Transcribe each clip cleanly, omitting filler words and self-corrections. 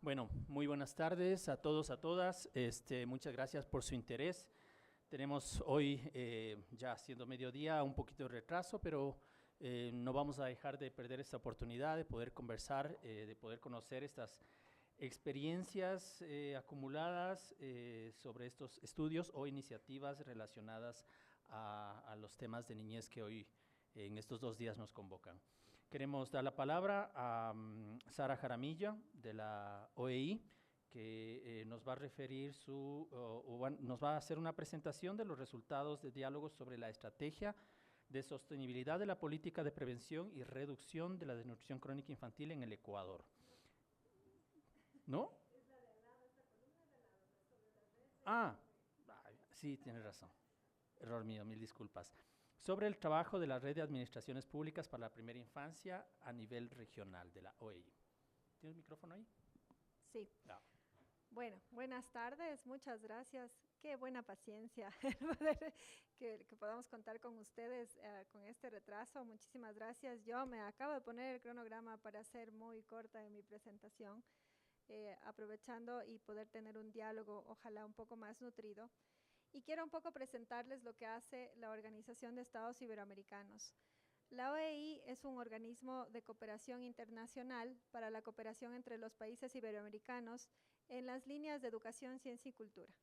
Bueno, muy buenas tardes a todos, a todas. Muchas gracias por su interés. Tenemos hoy, ya siendo mediodía, un poquito de retraso, pero no vamos a dejar de perder esta oportunidad de poder conversar, de poder conocer estas experiencias acumuladas sobre estos estudios o iniciativas relacionadas a los temas de niñez que hoy en estos 2 días nos convocan. Queremos dar la palabra a Sara Jaramillo de la OEI, que nos va a referir nos va a hacer una presentación de los resultados de diálogos sobre la estrategia de sostenibilidad de la política de prevención y reducción de la desnutrición crónica infantil en el Ecuador. ¿No? Es la de al lado, esta columna de al lado, sobre las redes. Sí, tienes razón. Error mío, mil disculpas. Sobre el trabajo de la Red de Administraciones Públicas para la Primera Infancia a nivel regional de la OEI. ¿Tienes el micrófono ahí? Sí. Bueno, buenas tardes, muchas gracias. Qué buena paciencia que podamos contar con ustedes con este retraso. Muchísimas gracias. Yo me acabo de poner el cronograma para ser muy corta en mi presentación, aprovechando y poder tener un diálogo, ojalá un poco más nutrido. Y quiero un poco presentarles lo que hace la Organización de Estados Iberoamericanos. La OEI es un organismo de cooperación internacional para la cooperación entre los países iberoamericanos en las líneas de educación, ciencia y cultura.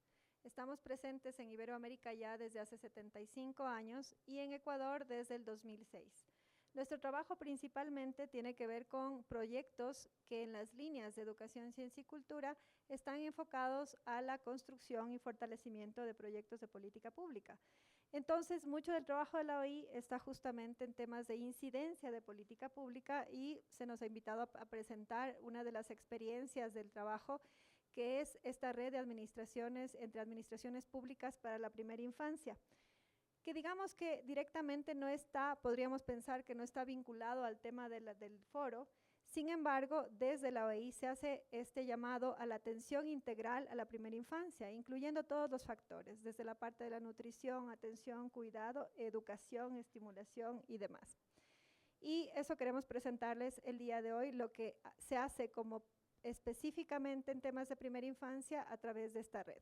Estamos presentes en Iberoamérica ya desde hace 75 años y en Ecuador desde el 2006. Nuestro trabajo principalmente tiene que ver con proyectos que en las líneas de educación, ciencia y cultura están enfocados a la construcción y fortalecimiento de proyectos de política pública. Entonces, mucho del trabajo de la OEI está justamente en temas de incidencia de política pública y se nos ha invitado a presentar una de las experiencias del trabajo, que es esta red de administraciones entre administraciones públicas para la primera infancia, que digamos que directamente no está, podríamos pensar que no está vinculado al tema del foro. Sin embargo, desde la OEI se hace este llamado a la atención integral a la primera infancia, incluyendo todos los factores, desde la parte de la nutrición, atención, cuidado, educación, estimulación y demás. Y eso queremos presentarles el día de hoy, lo que se hace como específicamente en temas de primera infancia a través de esta red.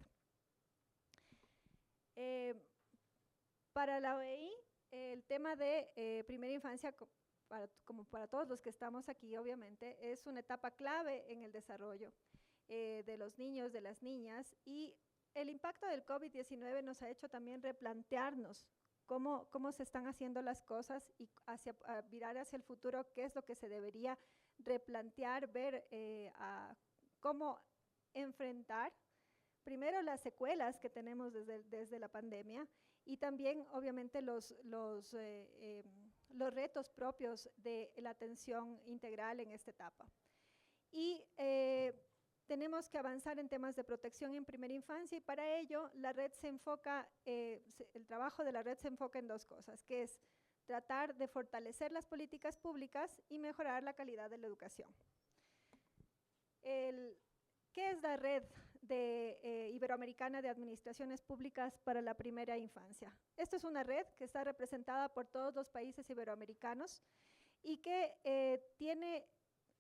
Para la OEI, el tema de primera infancia, como para todos los que estamos aquí, obviamente, es una etapa clave en el desarrollo de los niños, de las niñas, y el impacto del COVID-19 nos ha hecho también replantearnos cómo se están haciendo las cosas y mirar hacia el futuro qué es lo que se debería replantear, ver cómo enfrentar primero las secuelas que tenemos desde la pandemia y también obviamente los retos propios de la atención integral en esta etapa. Y tenemos que avanzar en temas de protección en primera infancia y para ello la red se enfoca, el trabajo de la red se enfoca en dos cosas, que es tratar de fortalecer las políticas públicas y mejorar la calidad de la educación. ¿Qué es la red iberoamericana de administraciones públicas para la primera infancia? Esta es una red que está representada por todos los países iberoamericanos y que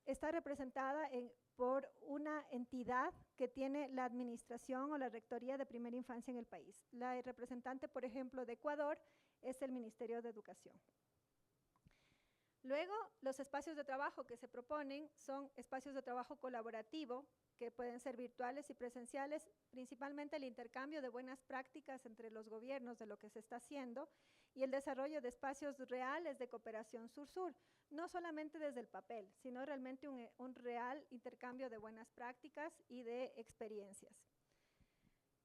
está representada por una entidad que tiene la administración o la rectoría de primera infancia en el país. La representante, por ejemplo, de Ecuador es el Ministerio de Educación. Luego, los espacios de trabajo que se proponen son espacios de trabajo colaborativo, que pueden ser virtuales y presenciales, principalmente el intercambio de buenas prácticas entre los gobiernos de lo que se está haciendo y el desarrollo de espacios reales de cooperación sur-sur, no solamente desde el papel, sino realmente un real intercambio de buenas prácticas y de experiencias.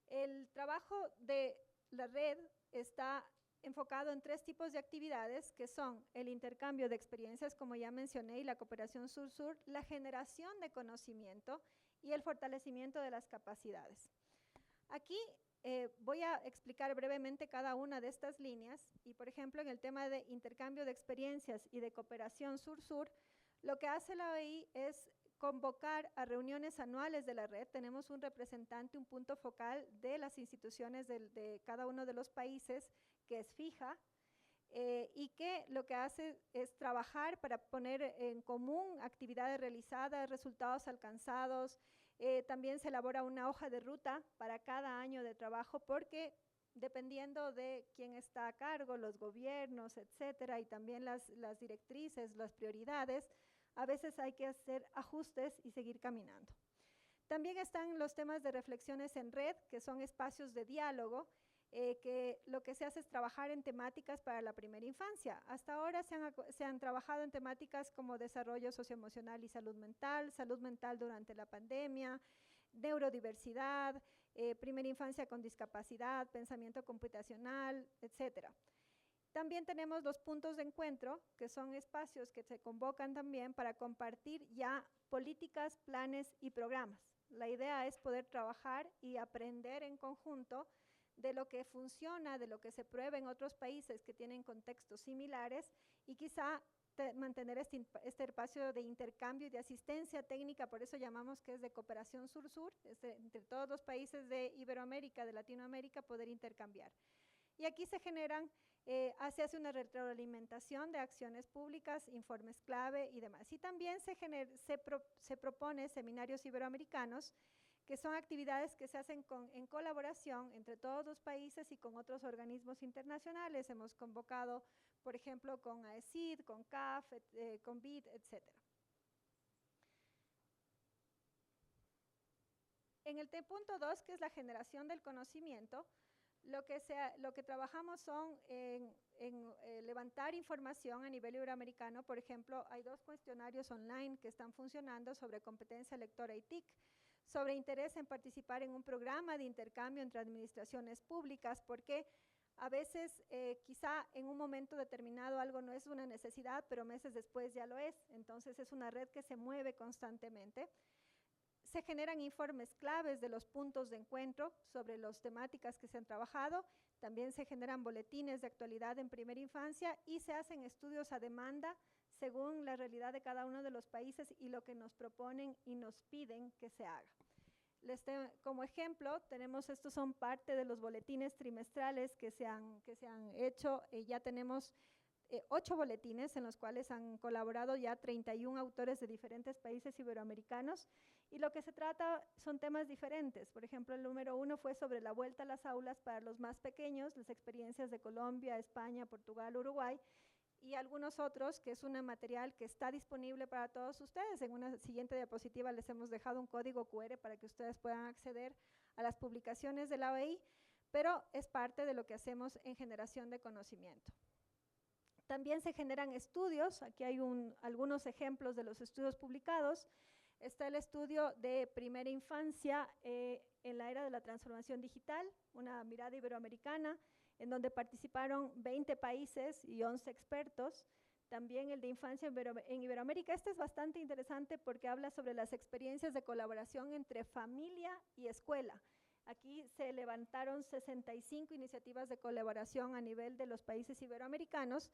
El trabajo de la red está enfocado en 3 tipos de actividades que son el intercambio de experiencias, como ya mencioné, y la cooperación sur-sur, la generación de conocimiento y el fortalecimiento de las capacidades. Aquí voy a explicar brevemente cada una de estas líneas y, por ejemplo, en el tema de intercambio de experiencias y de cooperación sur-sur, lo que hace la OEI es convocar a reuniones anuales de la red. Tenemos un representante, un punto focal de las instituciones de cada uno de los países que es fija y que lo que hace es trabajar para poner en común actividades realizadas, resultados alcanzados, También se elabora una hoja de ruta para cada año de trabajo porque dependiendo de quién está a cargo, los gobiernos, etcétera, y también las directrices, las prioridades, a veces hay que hacer ajustes y seguir caminando. También están los temas de reflexiones en red, que son espacios de diálogo, que lo que se hace es trabajar en temáticas para la primera infancia. Hasta ahora se han trabajado en temáticas como desarrollo socioemocional y salud mental durante la pandemia, neurodiversidad, primera infancia con discapacidad, pensamiento computacional, etcétera. También tenemos los puntos de encuentro, que son espacios que se convocan también para compartir ya políticas, planes y programas. La idea es poder trabajar y aprender en conjunto de lo que funciona, de lo que se prueba en otros países que tienen contextos similares y quizá mantener este espacio de intercambio y de asistencia técnica, por eso llamamos que es de cooperación sur-sur, entre todos los países de Iberoamérica, de Latinoamérica, poder intercambiar. Y aquí se generan, se hace una retroalimentación de acciones públicas, informes clave y demás. Y también se propone seminarios iberoamericanos, que son actividades que se hacen en colaboración entre todos los países y con otros organismos internacionales. Hemos convocado, por ejemplo, con AECID, con CAF, con BID, etc. En el punto 2, que es la generación del conocimiento, lo que trabajamos son en levantar información a nivel iberoamericano. Por ejemplo, hay 2 cuestionarios online que están funcionando sobre competencia lectora y TIC, sobre interés en participar en un programa de intercambio entre administraciones públicas, porque a veces quizá en un momento determinado algo no es una necesidad, pero meses después ya lo es. Entonces es una red que se mueve constantemente. Se generan informes claves de los puntos de encuentro sobre las temáticas que se han trabajado. También se generan boletines de actualidad en primera infancia y se hacen estudios a demanda según la realidad de cada uno de los países y lo que nos proponen y nos piden que se haga. Como ejemplo, estos son parte de los boletines trimestrales que se han hecho. Ya tenemos 8 boletines en los cuales han colaborado ya 31 autores de diferentes países iberoamericanos, y lo que se trata son temas diferentes. Por ejemplo, el número 1 fue sobre la vuelta a las aulas para los más pequeños, las experiencias de Colombia, España, Portugal, Uruguay, y algunos otros, que es un material que está disponible para todos ustedes. En una siguiente diapositiva les hemos dejado un código QR para que ustedes puedan acceder a las publicaciones de la OEI, pero es parte de lo que hacemos en generación de conocimiento. También se generan estudios. Aquí hay algunos ejemplos de los estudios publicados. Está el estudio de primera infancia en la era de la transformación digital, una mirada iberoamericana, en donde participaron 20 países y 11 expertos. También el de infancia en Iberoamérica. Este es bastante interesante porque habla sobre las experiencias de colaboración entre familia y escuela. Aquí se levantaron 65 iniciativas de colaboración a nivel de los países iberoamericanos,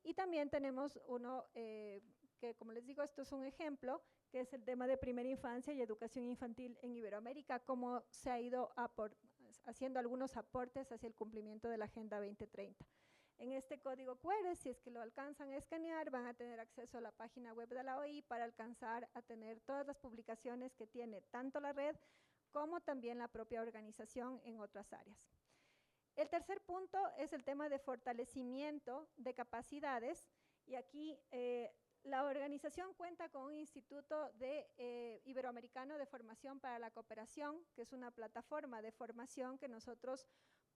y también tenemos uno que, como les digo, esto es un ejemplo, que es el tema de primera infancia y educación infantil en Iberoamérica, cómo se ha ido haciendo algunos aportes hacia el cumplimiento de la Agenda 2030. En este código QR, si es que lo alcanzan a escanear, van a tener acceso a la página web de la OEI para alcanzar a tener todas las publicaciones que tiene tanto la red como también la propia organización en otras áreas. El tercer punto es el tema de fortalecimiento de capacidades, y aquí la organización cuenta con un instituto iberoamericano de formación para la cooperación, que es una plataforma de formación que nosotros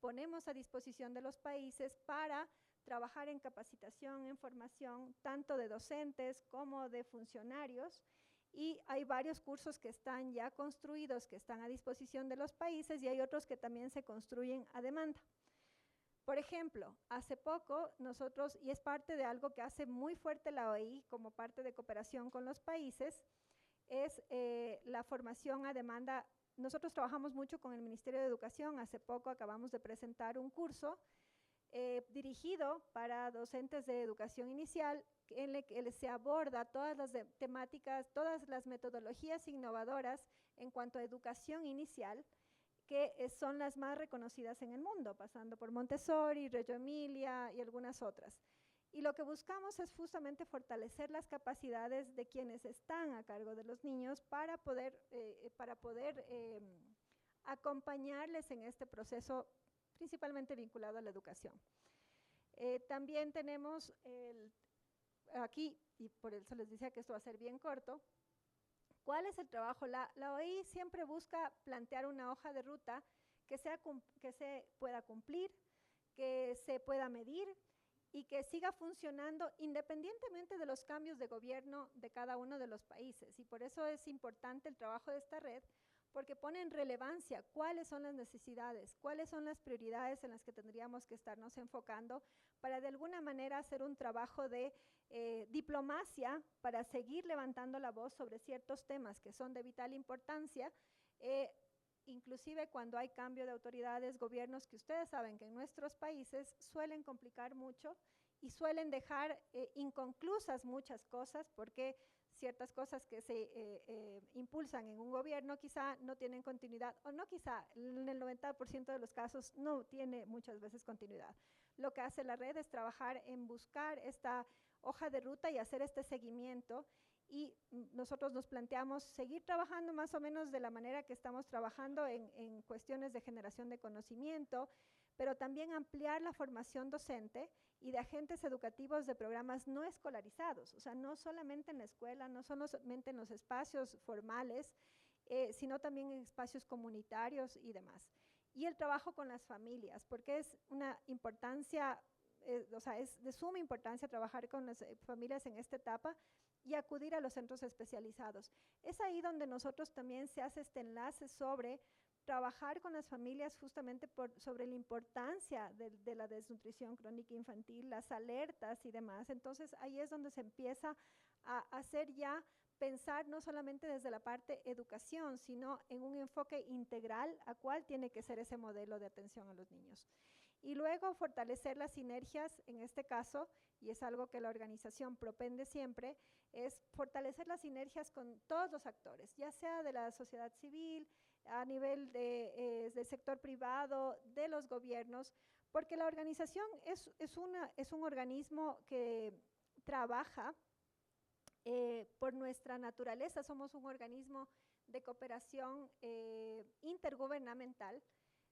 ponemos a disposición de los países para trabajar en capacitación, en formación, tanto de docentes como de funcionarios, y hay varios cursos que están ya construidos, que están a disposición de los países, y hay otros que también se construyen a demanda. Por ejemplo, hace poco nosotros, y es parte de algo que hace muy fuerte la OEI como parte de cooperación con los países, es la formación a demanda. Nosotros trabajamos mucho con el Ministerio de Educación. Hace poco acabamos de presentar un curso dirigido para docentes de educación inicial, en el que se aborda todas las temáticas, todas las metodologías innovadoras en cuanto a educación inicial, que son las más reconocidas en el mundo, pasando por Montessori, Reggio Emilia y algunas otras. Y lo que buscamos es justamente fortalecer las capacidades de quienes están a cargo de los niños para poder acompañarles en este proceso principalmente vinculado a la educación. También tenemos aquí, y por eso les decía que esto va a ser bien corto, ¿cuál es el trabajo? La OEI siempre busca plantear una hoja de ruta que se pueda cumplir, que se pueda medir y que siga funcionando independientemente de los cambios de gobierno de cada uno de los países. Y por eso es importante el trabajo de esta red, porque pone en relevancia cuáles son las necesidades, cuáles son las prioridades en las que tendríamos que estarnos enfocando para de alguna manera hacer un trabajo de diplomacia para seguir levantando la voz sobre ciertos temas que son de vital importancia, inclusive cuando hay cambio de autoridades, gobiernos que ustedes saben que en nuestros países suelen complicar mucho y suelen dejar inconclusas muchas cosas porque ciertas cosas que se impulsan en un gobierno quizá no tienen continuidad, o no quizá, en el 90% de los casos no tiene muchas veces continuidad. Lo que hace la red es trabajar en buscar esta hoja de ruta y hacer este seguimiento, y nosotros nos planteamos seguir trabajando más o menos de la manera que estamos trabajando en cuestiones de generación de conocimiento, pero también ampliar la formación docente y de agentes educativos de programas no escolarizados, o sea, no solamente en la escuela, no solamente en los espacios formales, sino también en espacios comunitarios y demás. Y el trabajo con las familias, porque es una importancia, o sea, es de suma importancia trabajar con las familias en esta etapa y acudir a los centros especializados. Es ahí donde nosotros también se hace este enlace sobre trabajar con las familias justamente sobre la importancia de la desnutrición crónica infantil, las alertas y demás. Entonces, ahí es donde se empieza a hacer ya pensar no solamente desde la parte educación, sino en un enfoque integral a cuál tiene que ser ese modelo de atención a los niños. Y luego fortalecer las sinergias, en este caso, y es algo que la organización propende siempre, es fortalecer las sinergias con todos los actores, ya sea de la sociedad civil, a nivel del sector privado, de los gobiernos, porque la organización es un organismo que trabaja por nuestra naturaleza, somos un organismo de cooperación intergubernamental.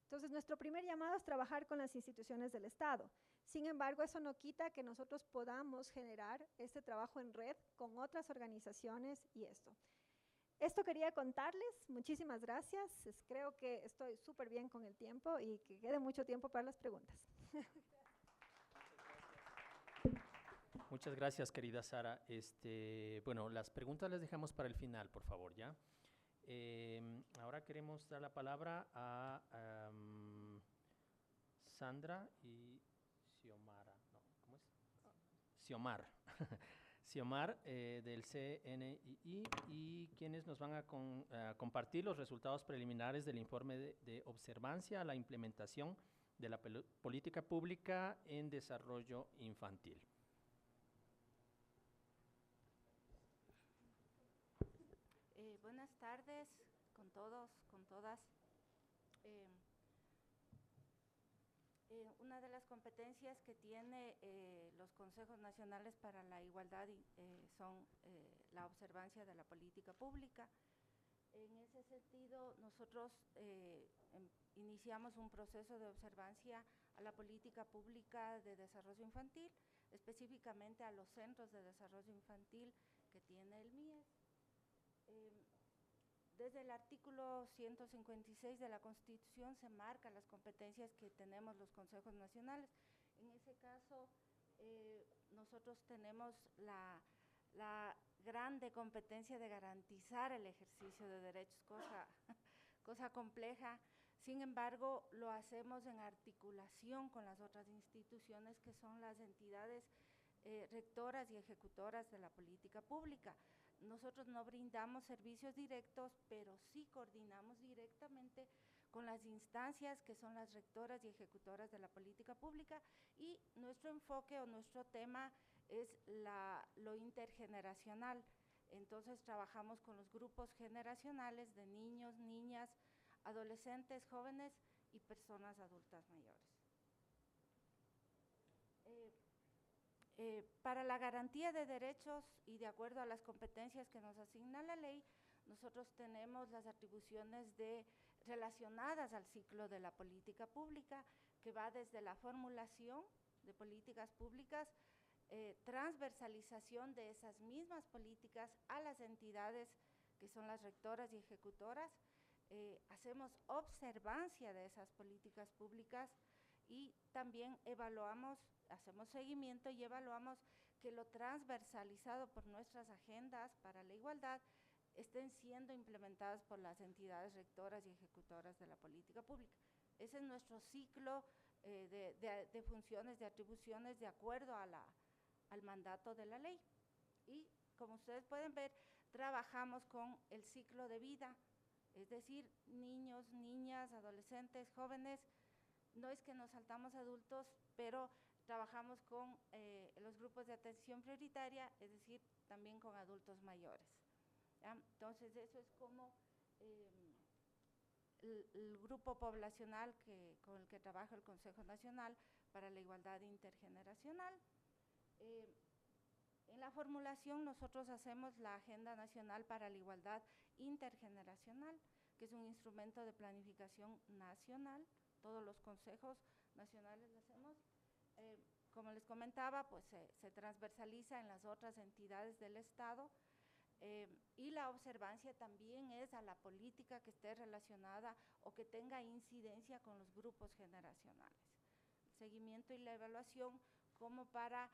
Entonces, nuestro primer llamado es trabajar con las instituciones del Estado. Sin embargo, eso no quita que nosotros podamos generar este trabajo en red con otras organizaciones y esto. Esto quería contarles, muchísimas gracias. Creo que estoy súper bien con el tiempo y que quede mucho tiempo para las preguntas. Muchas gracias, querida Sara. Bueno, las preguntas las dejamos para el final, por favor, ¿ya? Ahora queremos dar la palabra a Sandra y Xiomara. No, ¿cómo es? Xiomar. Xiomar del CNII, y quienes nos van a compartir los resultados preliminares del informe de observancia a la implementación de la política pública en desarrollo infantil. Buenas tardes con todos, con todas. Una de las competencias que tiene los Consejos Nacionales para la Igualdad son la observancia de la política pública. En ese sentido, nosotros iniciamos un proceso de observancia a la política pública de desarrollo infantil, específicamente a los centros de desarrollo infantil que tiene el MIES. Desde el artículo 156 de la Constitución se marcan las competencias que tenemos los consejos nacionales. En ese caso, nosotros tenemos la grande competencia de garantizar el ejercicio de derechos, cosa compleja. Sin embargo, lo hacemos en articulación con las otras instituciones que son las entidades rectoras y ejecutoras de la política pública. Nosotros no brindamos servicios directos, pero sí coordinamos directamente con las instancias que son las rectoras y ejecutoras de la política pública, y nuestro enfoque o nuestro tema es lo intergeneracional. Entonces trabajamos con los grupos generacionales de niños, niñas, adolescentes, jóvenes y personas adultas mayores. Para la garantía de derechos y de acuerdo a las competencias que nos asigna la ley, nosotros tenemos las atribuciones relacionadas al ciclo de la política pública, que va desde la formulación de políticas públicas, transversalización de esas mismas políticas a las entidades que son las rectoras y ejecutoras, hacemos observancia de esas políticas públicas y también evaluamos, hacemos seguimiento y evaluamos que lo transversalizado por nuestras agendas para la igualdad estén siendo implementadas por las entidades rectoras y ejecutoras de la política pública. Ese es nuestro ciclo de funciones, de atribuciones de acuerdo al mandato de la ley. Y como ustedes pueden ver, trabajamos con el ciclo de vida, es decir, niños, niñas, adolescentes, jóvenes. No es que nos saltamos adultos, pero trabajamos con los grupos de atención prioritaria, es decir, también con adultos mayores. ¿Ya? Entonces, eso es como el grupo poblacional con el que trabaja el Consejo Nacional para la Igualdad Intergeneracional. En la formulación nosotros hacemos la Agenda Nacional para la Igualdad Intergeneracional, que es un instrumento de planificación nacional. Todos los consejos nacionales lo hacemos. Como les comentaba, pues se transversaliza en las otras entidades del Estado. Y la observancia también es a la política que esté relacionada o que tenga incidencia con los grupos generacionales. El seguimiento y la evaluación como para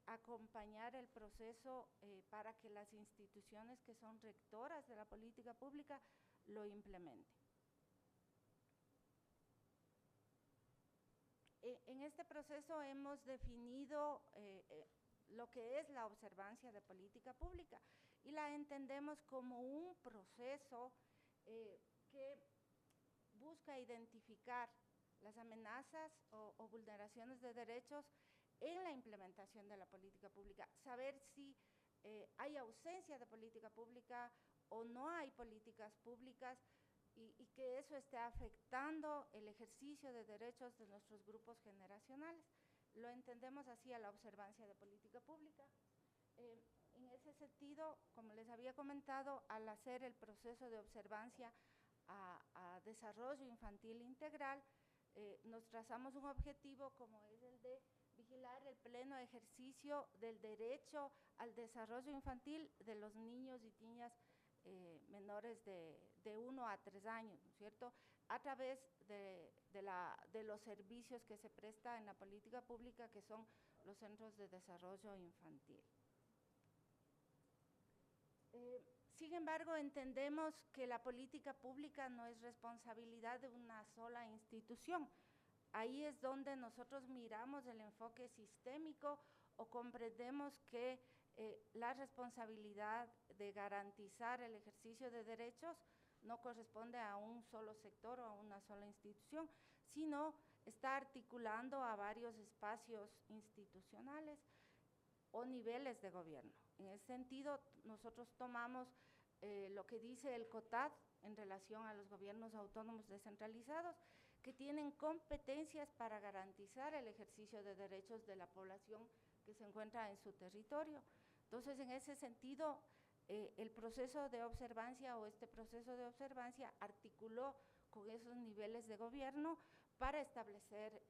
acompañar el proceso para que las instituciones que son rectoras de la política pública lo implementen. En este proceso hemos definido lo que es la observancia de política pública y la entendemos como un proceso que busca identificar las amenazas o vulneraciones de derechos en la implementación de la política pública, saber si hay ausencia de política pública o no hay políticas públicas y que eso esté afectando el ejercicio de derechos de nuestros grupos generacionales. Lo entendemos así a la observancia de política pública. En ese sentido, como les había comentado, al hacer el proceso de observancia a desarrollo infantil integral, nos trazamos un objetivo como es el de vigilar el pleno ejercicio del derecho al desarrollo infantil de los niños y niñas menores de 1 a 3 años, ¿no es cierto?, a través de los servicios que se presta en la política pública, que son los centros de desarrollo infantil. Sin embargo, entendemos que la política pública no es responsabilidad de una sola institución. Ahí es donde nosotros miramos el enfoque sistémico o comprendemos que la responsabilidad de garantizar el ejercicio de derechos no corresponde a un solo sector o a una sola institución, sino está articulando a varios espacios institucionales o niveles de gobierno. En ese sentido, nosotros tomamos lo que dice el COTAD en relación a los gobiernos autónomos descentralizados, que tienen competencias para garantizar el ejercicio de derechos de la población que se encuentra en su territorio. Entonces, en ese sentido, el proceso de observancia o este proceso de observancia articuló con esos niveles de gobierno para establecer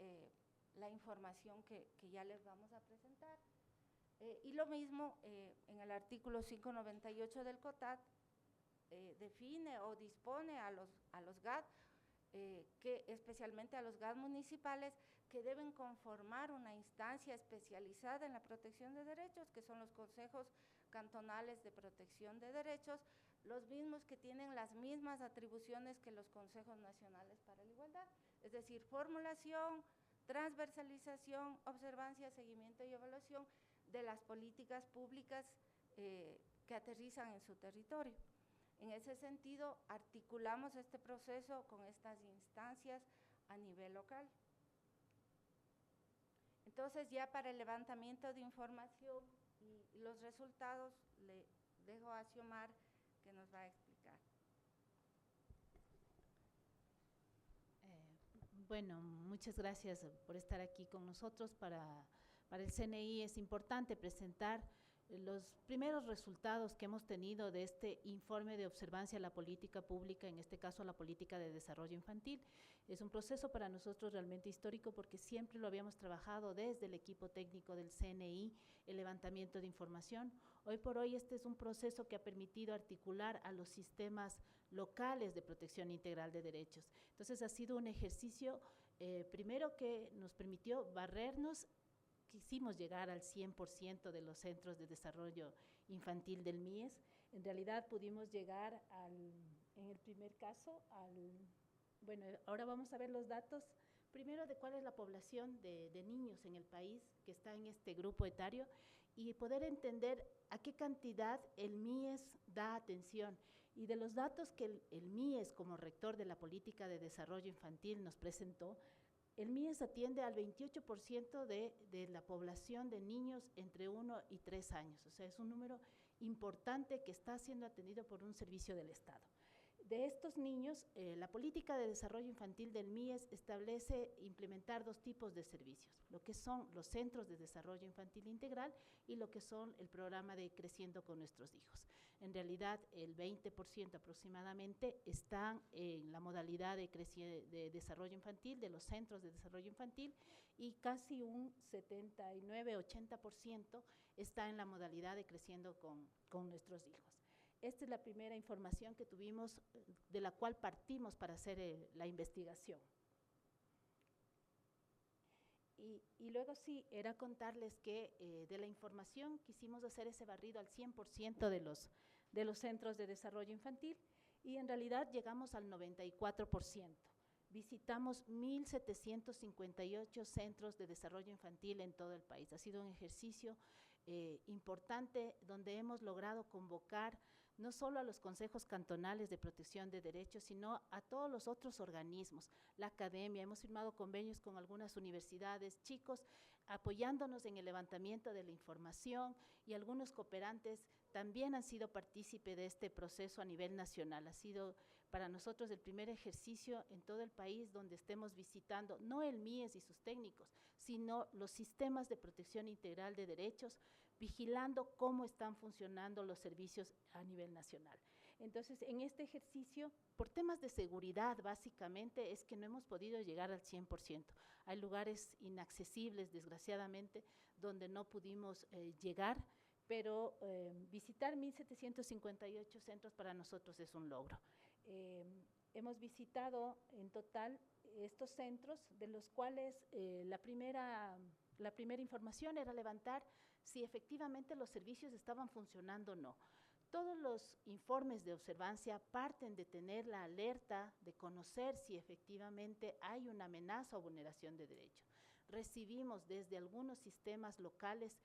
la información que ya les vamos a presentar. Y lo mismo en el artículo 598 del COTAD define o dispone a los GAD, que especialmente a los GAD municipales, que deben conformar una instancia especializada en la protección de derechos, que son los consejos cantonales de protección de derechos, los mismos que tienen las mismas atribuciones que los consejos nacionales para la igualdad, es decir, formulación, transversalización, observancia, seguimiento y evaluación de las políticas públicas que aterrizan en su territorio. En ese sentido, articulamos este proceso con estas instancias a nivel local. Entonces, ya para el levantamiento de información y los resultados, le dejo a Xiomar que nos va a explicar. Bueno, muchas gracias por estar aquí con nosotros para Para el CNI es importante presentar los primeros resultados que hemos tenido de este informe de observancia a la política pública, en este caso a la política de desarrollo infantil. Es un proceso para nosotros realmente histórico porque siempre lo habíamos trabajado desde el equipo técnico del CNI, el levantamiento de información. Hoy por hoy este es un proceso que ha permitido articular a los sistemas locales de protección integral de derechos. Entonces ha sido un ejercicio primero que nos permitió barrernos. Quisimos llegar al 100% de los centros de desarrollo infantil del MIES. En realidad pudimos llegar en el primer caso, bueno, ahora vamos a ver los datos, primero de cuál es la población de niños en el país que está en este grupo etario y poder entender a qué cantidad el MIES da atención. Y de los datos que el MIES como rector de la política de desarrollo infantil nos presentó, el MIES atiende al 28% de la población de niños entre 1 y 3 años. O sea, es un número importante que está siendo atendido por un servicio del Estado. De estos niños, la política de desarrollo infantil del MIES establece implementar 2 tipos de servicios, lo que son los centros de desarrollo infantil integral y lo que son el programa de Creciendo con Nuestros Hijos. En realidad, el 20% aproximadamente están en la modalidad de desarrollo infantil, de los centros de desarrollo infantil, y casi un 79-80% está en la modalidad de Creciendo con Nuestros Hijos. Esta es la primera información que tuvimos, de la cual partimos para hacer la investigación. Y luego sí, era contarles que de la información quisimos hacer ese barrido al 100% de los centros de desarrollo infantil y en realidad llegamos al 94%. Visitamos 1.758 centros de desarrollo infantil en todo el país. Ha sido un ejercicio importante donde hemos logrado convocar no solo a los consejos cantonales de protección de derechos, sino a todos los otros organismos, la academia. Hemos firmado convenios con algunas universidades, chicos, apoyándonos en el levantamiento de la información, y algunos cooperantes también han sido partícipe de este proceso a nivel nacional. Ha sido para nosotros el primer ejercicio en todo el país donde estemos visitando, no el MIES y sus técnicos, sino los sistemas de protección integral de derechos, vigilando cómo están funcionando los servicios a nivel nacional. Entonces, en este ejercicio, por temas de seguridad, básicamente, es que no hemos podido llegar al 100%. Hay lugares inaccesibles, desgraciadamente, donde no pudimos llegar, pero visitar 1.758 centros para nosotros es un logro. Hemos visitado en total estos centros, de los cuales la primera información era levantar si efectivamente los servicios estaban funcionando o no. Todos los informes de observancia parten de tener la alerta, de conocer si efectivamente hay una amenaza o vulneración de derechos. Recibimos desde algunos sistemas locales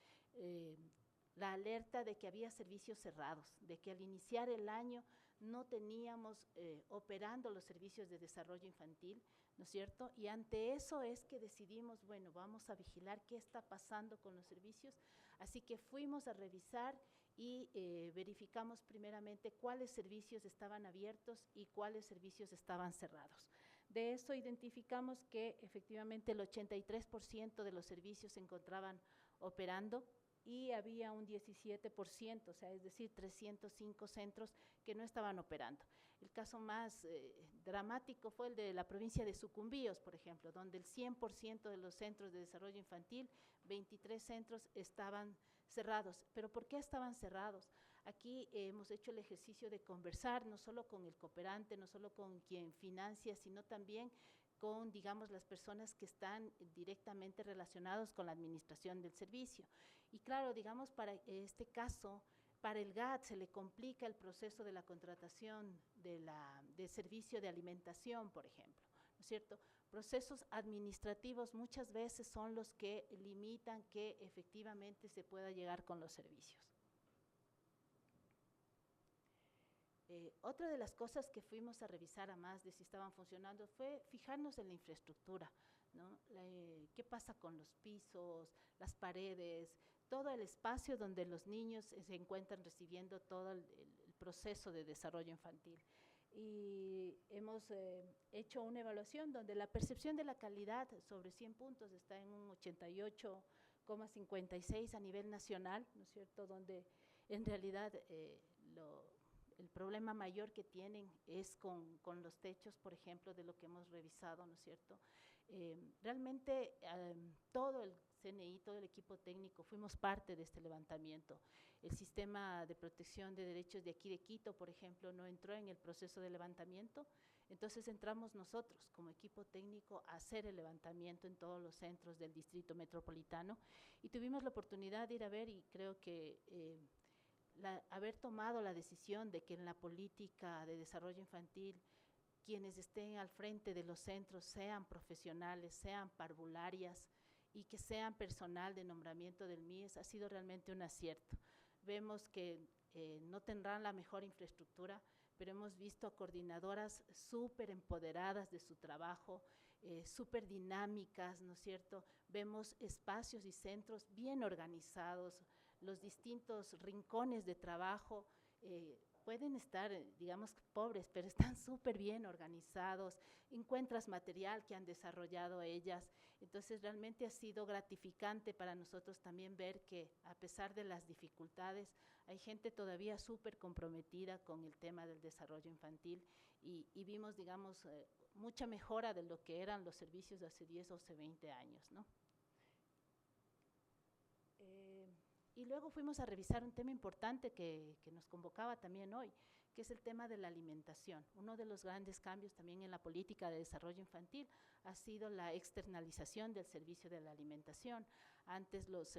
la alerta de que había servicios cerrados, de que al iniciar el año no teníamos operando los servicios de desarrollo infantil, ¿no es cierto? Y ante eso es que decidimos, bueno, vamos a vigilar qué está pasando con los servicios. Así que fuimos a revisar y verificamos primeramente cuáles servicios estaban abiertos y cuáles servicios estaban cerrados. De eso identificamos que efectivamente el 83% de los servicios se encontraban operando y había un 17%, o sea, es decir, 305 centros que no estaban operando. El caso más dramático fue el de la provincia de Sucumbíos, por ejemplo, donde el 100% de los centros de desarrollo infantil, 23 centros estaban cerrados. ¿Pero por qué estaban cerrados? Aquí hemos hecho el ejercicio de conversar no solo con el cooperante, no solo con quien financia, sino también con, digamos, las personas que están directamente relacionados con la administración del servicio. Y claro, digamos, para este caso, para el GAT se le complica el proceso de la contratación de servicio de alimentación, por ejemplo, ¿no es cierto? Procesos administrativos muchas veces son los que limitan que efectivamente se pueda llegar con los servicios. Otra de las cosas que fuimos a revisar, a más de si estaban funcionando, fue fijarnos en la infraestructura, ¿no? ¿Qué pasa con los pisos, las paredes, todo el espacio donde los niños se encuentran recibiendo todo el proceso de desarrollo infantil? Y hemos hecho una evaluación donde la percepción de la calidad sobre 100 puntos está en un 88,5%, 0,56 a nivel nacional, ¿no es cierto?, donde en realidad el problema mayor que tienen es con los techos, por ejemplo, de lo que hemos revisado, ¿no es cierto? Realmente todo el CNI, todo el equipo técnico, fuimos parte de este levantamiento. El sistema de protección de derechos de aquí de Quito, por ejemplo, no entró en el proceso de levantamiento, entonces entramos nosotros como equipo técnico a hacer el levantamiento en todos los centros del distrito metropolitano y tuvimos la oportunidad de ir a ver y creo que haber tomado la decisión de que en la política de desarrollo infantil quienes estén al frente de los centros sean profesionales, sean parvularias y que sean personal de nombramiento del MIES ha sido realmente un acierto. Vemos que no tendrán la mejor infraestructura, pero hemos visto a coordinadoras súper empoderadas de su trabajo, súper dinámicas, ¿no es cierto? Vemos espacios y centros bien organizados, los distintos rincones de trabajo pueden estar, digamos, pobres, pero están súper bien organizados, encuentras material que han desarrollado ellas, entonces realmente ha sido gratificante para nosotros también ver que a pesar de las dificultades, hay gente todavía súper comprometida con el tema del desarrollo infantil y vimos, digamos, mucha mejora de lo que eran los servicios de hace 10 o hace 20 años, ¿no? Y luego fuimos a revisar un tema importante que nos convocaba también hoy, que es el tema de la alimentación. Uno de los grandes cambios también en la política de desarrollo infantil ha sido la externalización del servicio de la alimentación. Antes los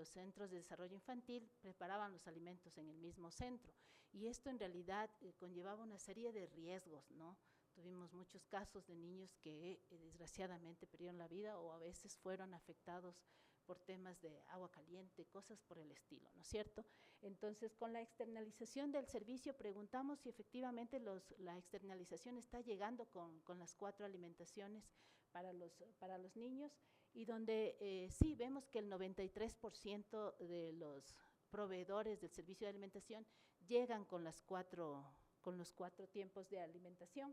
centros de desarrollo infantil preparaban los alimentos en el mismo centro y esto en realidad conllevaba una serie de riesgos, ¿no? Tuvimos muchos casos de niños que desgraciadamente perdieron la vida o a veces fueron afectados por temas de agua caliente, cosas por el estilo, ¿no es cierto? Entonces, con la externalización del servicio, preguntamos si efectivamente la externalización está llegando con las 4 alimentaciones para los niños, y donde sí vemos que el 93% de los proveedores del servicio de alimentación llegan con los 4 tiempos de alimentación.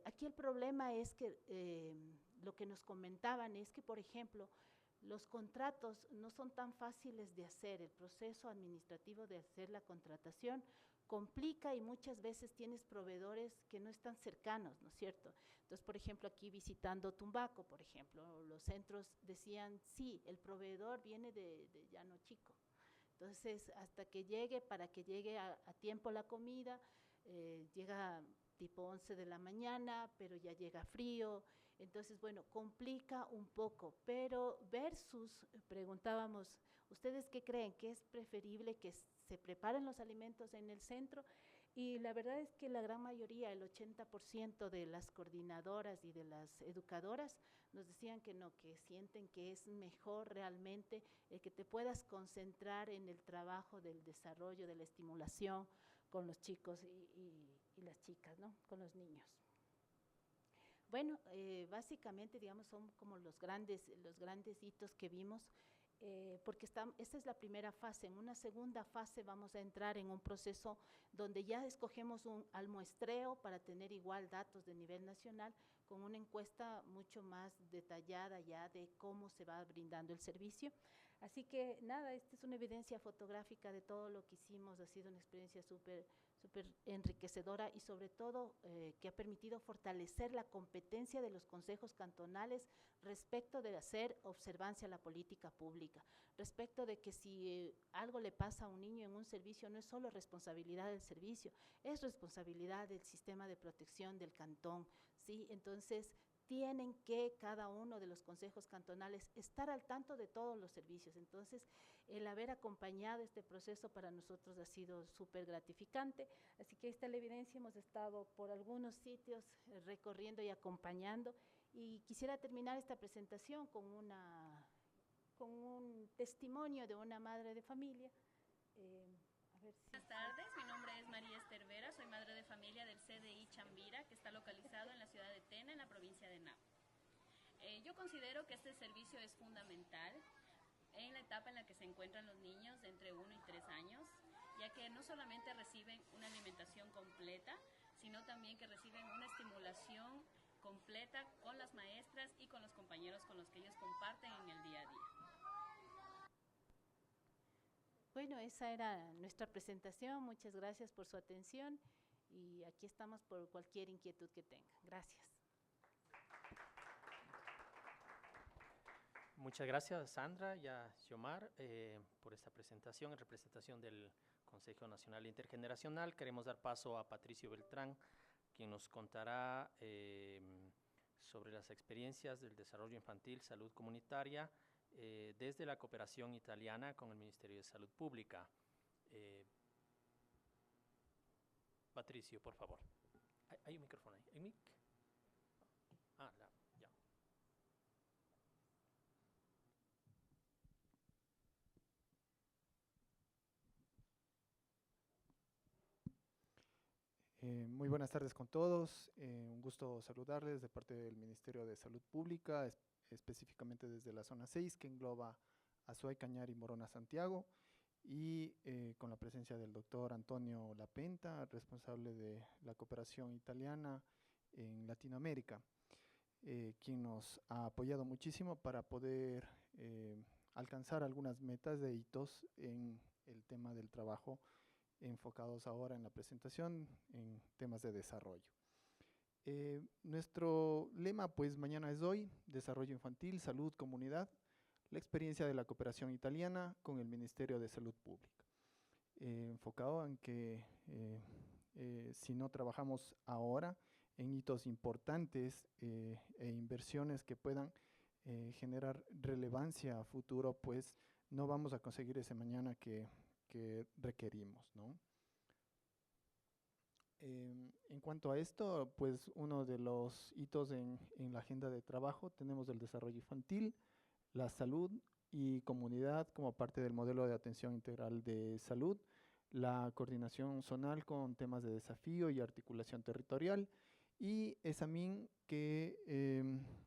Aquí el problema es que lo que nos comentaban es que, por ejemplo, los contratos no son tan fáciles de hacer, el proceso administrativo de hacer la contratación complica y muchas veces tienes proveedores que no están cercanos, ¿no es cierto? Entonces, por ejemplo, aquí visitando Tumbaco, por ejemplo, los centros decían, sí, el proveedor viene de Llano Chico. Entonces, para que llegue a tiempo la comida, llega tipo 11 de la mañana, pero ya llega frío. Entonces, bueno, complica un poco, pero preguntábamos, ¿ustedes qué creen? ¿Que es preferible que se preparen los alimentos en el centro? Y la verdad es que la gran mayoría, el 80% de las coordinadoras y de las educadoras nos decían que no, que sienten que es mejor realmente que te puedas concentrar en el trabajo del desarrollo, de la estimulación con los chicos y las chicas, ¿no? Con los niños. Bueno, básicamente, digamos, son como los grandes hitos que vimos, porque esta es la primera fase. En una segunda fase vamos a entrar en un proceso donde ya escogemos al muestreo para tener igual datos de nivel nacional, con una encuesta mucho más detallada ya de cómo se va brindando el servicio. Así que nada, esta es una evidencia fotográfica de todo lo que hicimos, ha sido una experiencia súper enriquecedora y sobre todo que ha permitido fortalecer la competencia de los consejos cantonales respecto de hacer observancia a la política pública, respecto de que si algo le pasa a un niño en un servicio no es solo responsabilidad del servicio, es responsabilidad del sistema de protección del cantón, ¿sí? Entonces, tienen que cada uno de los consejos cantonales estar al tanto de todos los servicios. Entonces, el haber acompañado este proceso para nosotros ha sido súper gratificante. Así que esta es la evidencia, hemos estado por algunos sitios recorriendo y acompañando. Y quisiera terminar esta presentación con un testimonio de una madre de familia. Buenas tardes, mi nombre es María Esther Vera, soy madre de familia del CDI Chambira, que está localizado en la ciudad de Tena, en la provincia de Napo. Yo considero que este servicio es fundamental en la etapa en la que se encuentran los niños de entre 1 y 3 años, ya que no solamente reciben una alimentación completa, sino también que reciben una estimulación completa con las maestras y con los compañeros con los que ellos comparten en el día a día. Bueno, esa era nuestra presentación. Muchas gracias por su atención y aquí estamos por cualquier inquietud que tengan. Gracias. Muchas gracias, Sandra y a Xiomar, por esta presentación en representación del Consejo Nacional Intergeneracional. Queremos dar paso a Patricio Beltrán, quien nos contará sobre las experiencias del desarrollo infantil, salud comunitaria, desde la cooperación italiana con el Ministerio de Salud Pública. Patricio, por favor. Hay un micrófono ahí. ¿Hay mic? Ah, ya. Muy buenas tardes con todos. Un gusto saludarles de parte del Ministerio de Salud Pública, específicamente desde la zona 6, que engloba Azuay, Cañar y Morona, Santiago, y con la presencia del doctor Antonio Lapenta, responsable de la cooperación italiana en Latinoamérica, quien nos ha apoyado muchísimo para poder alcanzar algunas metas de hitos en el tema del trabajo, enfocados ahora en la presentación en temas de desarrollo. Nuestro lema, pues, mañana es hoy, desarrollo infantil, salud, comunidad, la experiencia de la cooperación italiana con el Ministerio de Salud Pública. Enfocado en que si no trabajamos ahora en hitos importantes e inversiones que puedan generar relevancia a futuro, pues no vamos a conseguir ese mañana que requerimos, ¿no? En cuanto a esto, pues uno de los hitos en la agenda de trabajo tenemos el desarrollo infantil, la salud y comunidad como parte del modelo de atención integral de salud, la coordinación zonal con temas de desafío y articulación territorial, y ESAMIN, que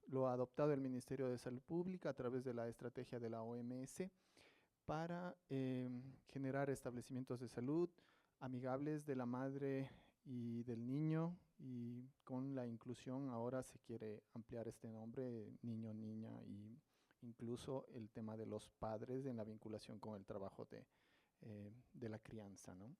lo ha adoptado el Ministerio de Salud Pública a través de la estrategia de la OMS para generar establecimientos de salud amigables de la madre y del niño, y con la inclusión ahora se quiere ampliar este nombre, niño, niña, y incluso el tema de los padres en la vinculación con el trabajo de la crianza, ¿no?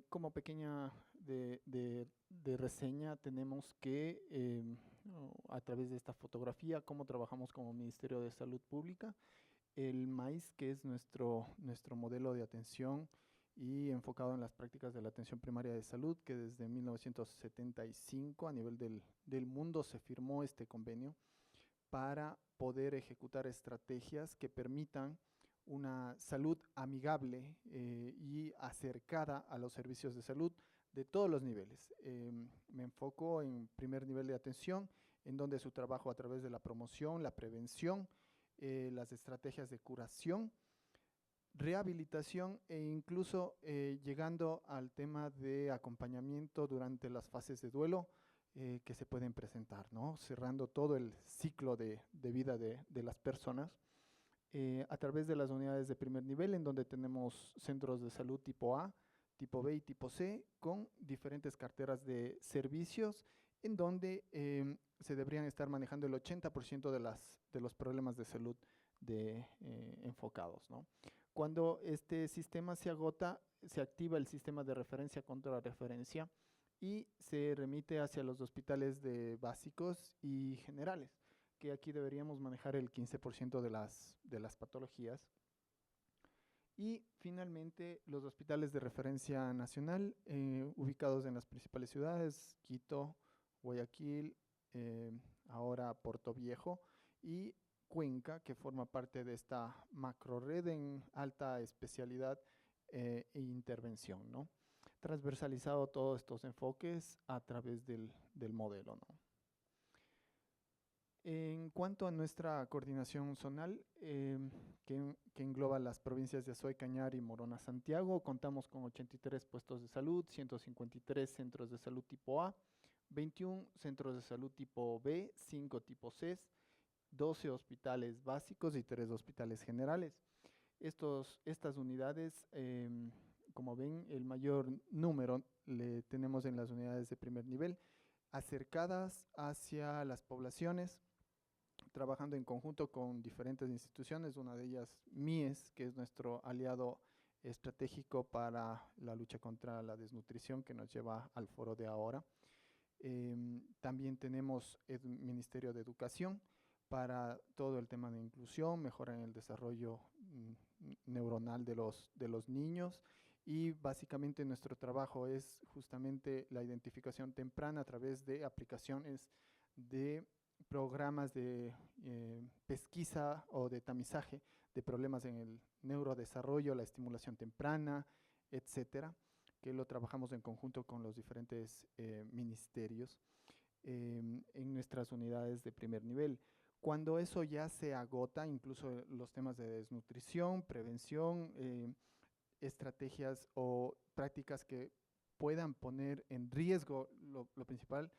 Como pequeña de reseña, tenemos que, a través de esta fotografía, cómo trabajamos como Ministerio de Salud Pública. El MAIS, que es nuestro modelo de atención y enfocado en las prácticas de la atención primaria de salud, que desde 1975 a nivel del mundo se firmó este convenio para poder ejecutar estrategias que permitan una salud amigable y acercada a los servicios de salud de todos los niveles. Me enfoco en primer nivel de atención, en donde su trabajo a través de la promoción, la prevención, las estrategias de curación, rehabilitación e incluso llegando al tema de acompañamiento durante las fases de duelo que se pueden presentar, ¿no? Cerrando todo el ciclo de vida de las personas a través de las unidades de primer nivel, en donde tenemos centros de salud tipo A, tipo B y tipo C, con diferentes carteras de servicios, en donde se deberían estar manejando el 80% de los problemas de salud enfocados, ¿no? Cuando este sistema se agota, se activa el sistema de referencia contra referencia y se remite hacia los hospitales básicos y generales, que aquí deberíamos manejar el 15% de las patologías. Y finalmente los hospitales de referencia nacional, ubicados en las principales ciudades, Quito, Guayaquil, ahora Puerto Viejo, y Cuenca, que forma parte de esta macro red en alta especialidad e intervención, ¿no? Transversalizado todos estos enfoques a través del modelo, ¿no? En cuanto a nuestra coordinación zonal, que engloba las provincias de Azuay, Cañar y Morona, Santiago, contamos con 83 puestos de salud, 153 centros de salud tipo A, 21 centros de salud tipo B, 5 tipo C, 12 hospitales básicos y 3 hospitales generales. Estas unidades, como ven, el mayor número le tenemos en las unidades de primer nivel, acercadas hacia las poblaciones, trabajando en conjunto con diferentes instituciones, una de ellas MIES, que es nuestro aliado estratégico para la lucha contra la desnutrición, que nos lleva al foro de ahora. También tenemos el Ministerio de Educación para todo el tema de inclusión, mejora en el desarrollo neuronal de los niños, y básicamente nuestro trabajo es justamente la identificación temprana a través de aplicaciones de programas de pesquisa o de tamizaje de problemas en el neurodesarrollo, la estimulación temprana, etcétera, que lo trabajamos en conjunto con los diferentes ministerios en nuestras unidades de primer nivel. Cuando eso ya se agota, incluso los temas de desnutrición, prevención, estrategias o prácticas que puedan poner en riesgo, lo principal,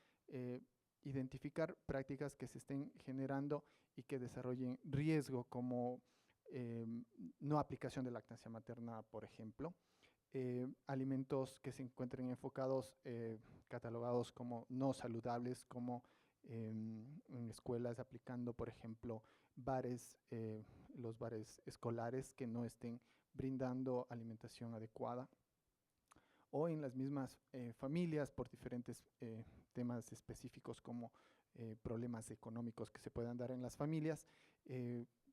identificar prácticas que se estén generando y que desarrollen riesgo, como no aplicación de lactancia materna, por ejemplo, alimentos que se encuentren enfocados, catalogados como no saludables, como en escuelas aplicando, por ejemplo, los bares escolares que no estén brindando alimentación adecuada, o en las mismas familias por diferentes temas específicos como problemas económicos que se puedan dar en las familias.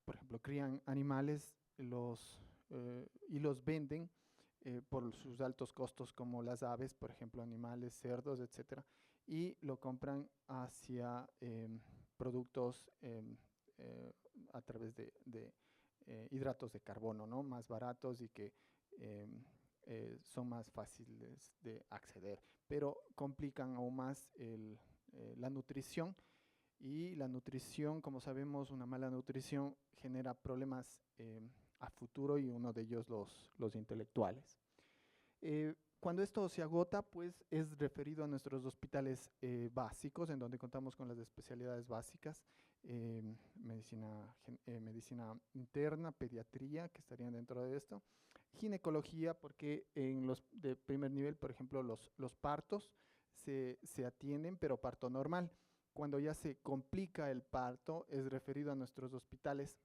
Por ejemplo, crían animales y los venden por sus altos costos, como las aves, por ejemplo, animales, cerdos, etcétera, y lo compran hacia productos a través de hidratos de carbono, ¿no? Más baratos y que son más fáciles de acceder, pero complican aún más la nutrición. Y la nutrición, como sabemos, una mala nutrición genera problemas a futuro, y uno de ellos los intelectuales. Cuando esto se agota, pues es referido a nuestros hospitales básicos, en donde contamos con las especialidades básicas, medicina interna, pediatría, que estarían dentro de esto, ginecología, porque en los de primer nivel, por ejemplo, los partos se atienden, pero parto normal. Cuando ya se complica el parto, es referido a nuestros hospitales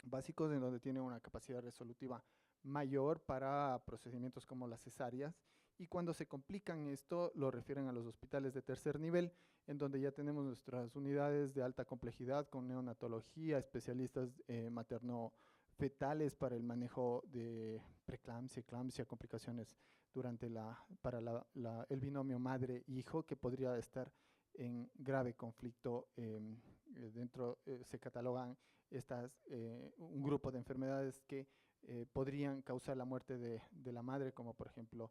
básicos, en donde tienen una capacidad resolutiva mayor para procedimientos como las cesáreas, y cuando se complican esto, lo refieren a los hospitales de tercer nivel, en donde ya tenemos nuestras unidades de alta complejidad con neonatología, especialistas materno-fetales para el manejo de preeclampsia, eclampsia, complicaciones durante para el binomio madre-hijo, que podría estar en grave conflicto. Se catalogan un grupo de enfermedades que podrían causar la muerte de la madre, como por ejemplo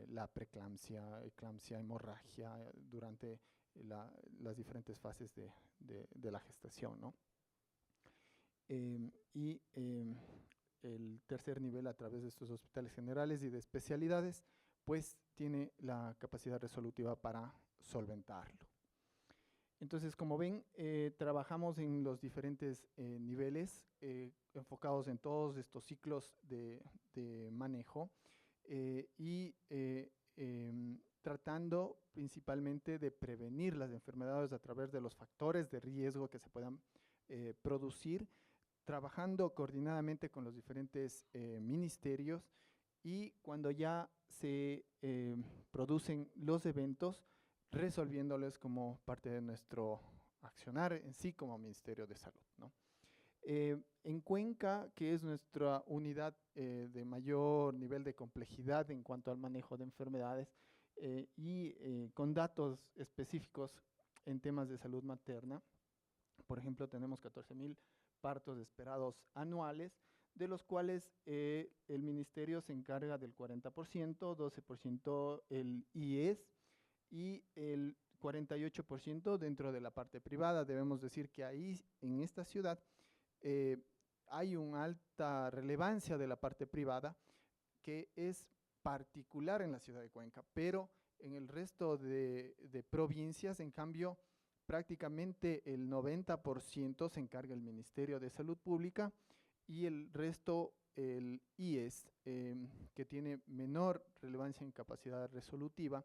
la preeclampsia, eclampsia, hemorragia durante las diferentes fases de la gestación, ¿no? Y el tercer nivel, a través de estos hospitales generales y de especialidades, pues tiene la capacidad resolutiva para solventarlo. Entonces, como ven, trabajamos en los diferentes niveles, enfocados en todos estos ciclos de manejo, y tratando principalmente de prevenir las enfermedades a través de los factores de riesgo que se puedan producir, trabajando coordinadamente con los diferentes ministerios, y cuando ya se producen los eventos, resolviéndoles como parte de nuestro accionar en sí como Ministerio de Salud, ¿no? En Cuenca, que es nuestra unidad de mayor nivel de complejidad en cuanto al manejo de enfermedades, y con datos específicos en temas de salud materna, por ejemplo, tenemos 14,000 partos esperados anuales, de los cuales el Ministerio se encarga del 40%, 12% el IES, y el 48% dentro de la parte privada. Debemos decir que ahí, en esta ciudad, hay una alta relevancia de la parte privada, que es particular en la ciudad de Cuenca, pero en el resto de provincias, en cambio, prácticamente el 90% se encarga el Ministerio de Salud Pública, y el resto el IES, que tiene menor relevancia en capacidad resolutiva.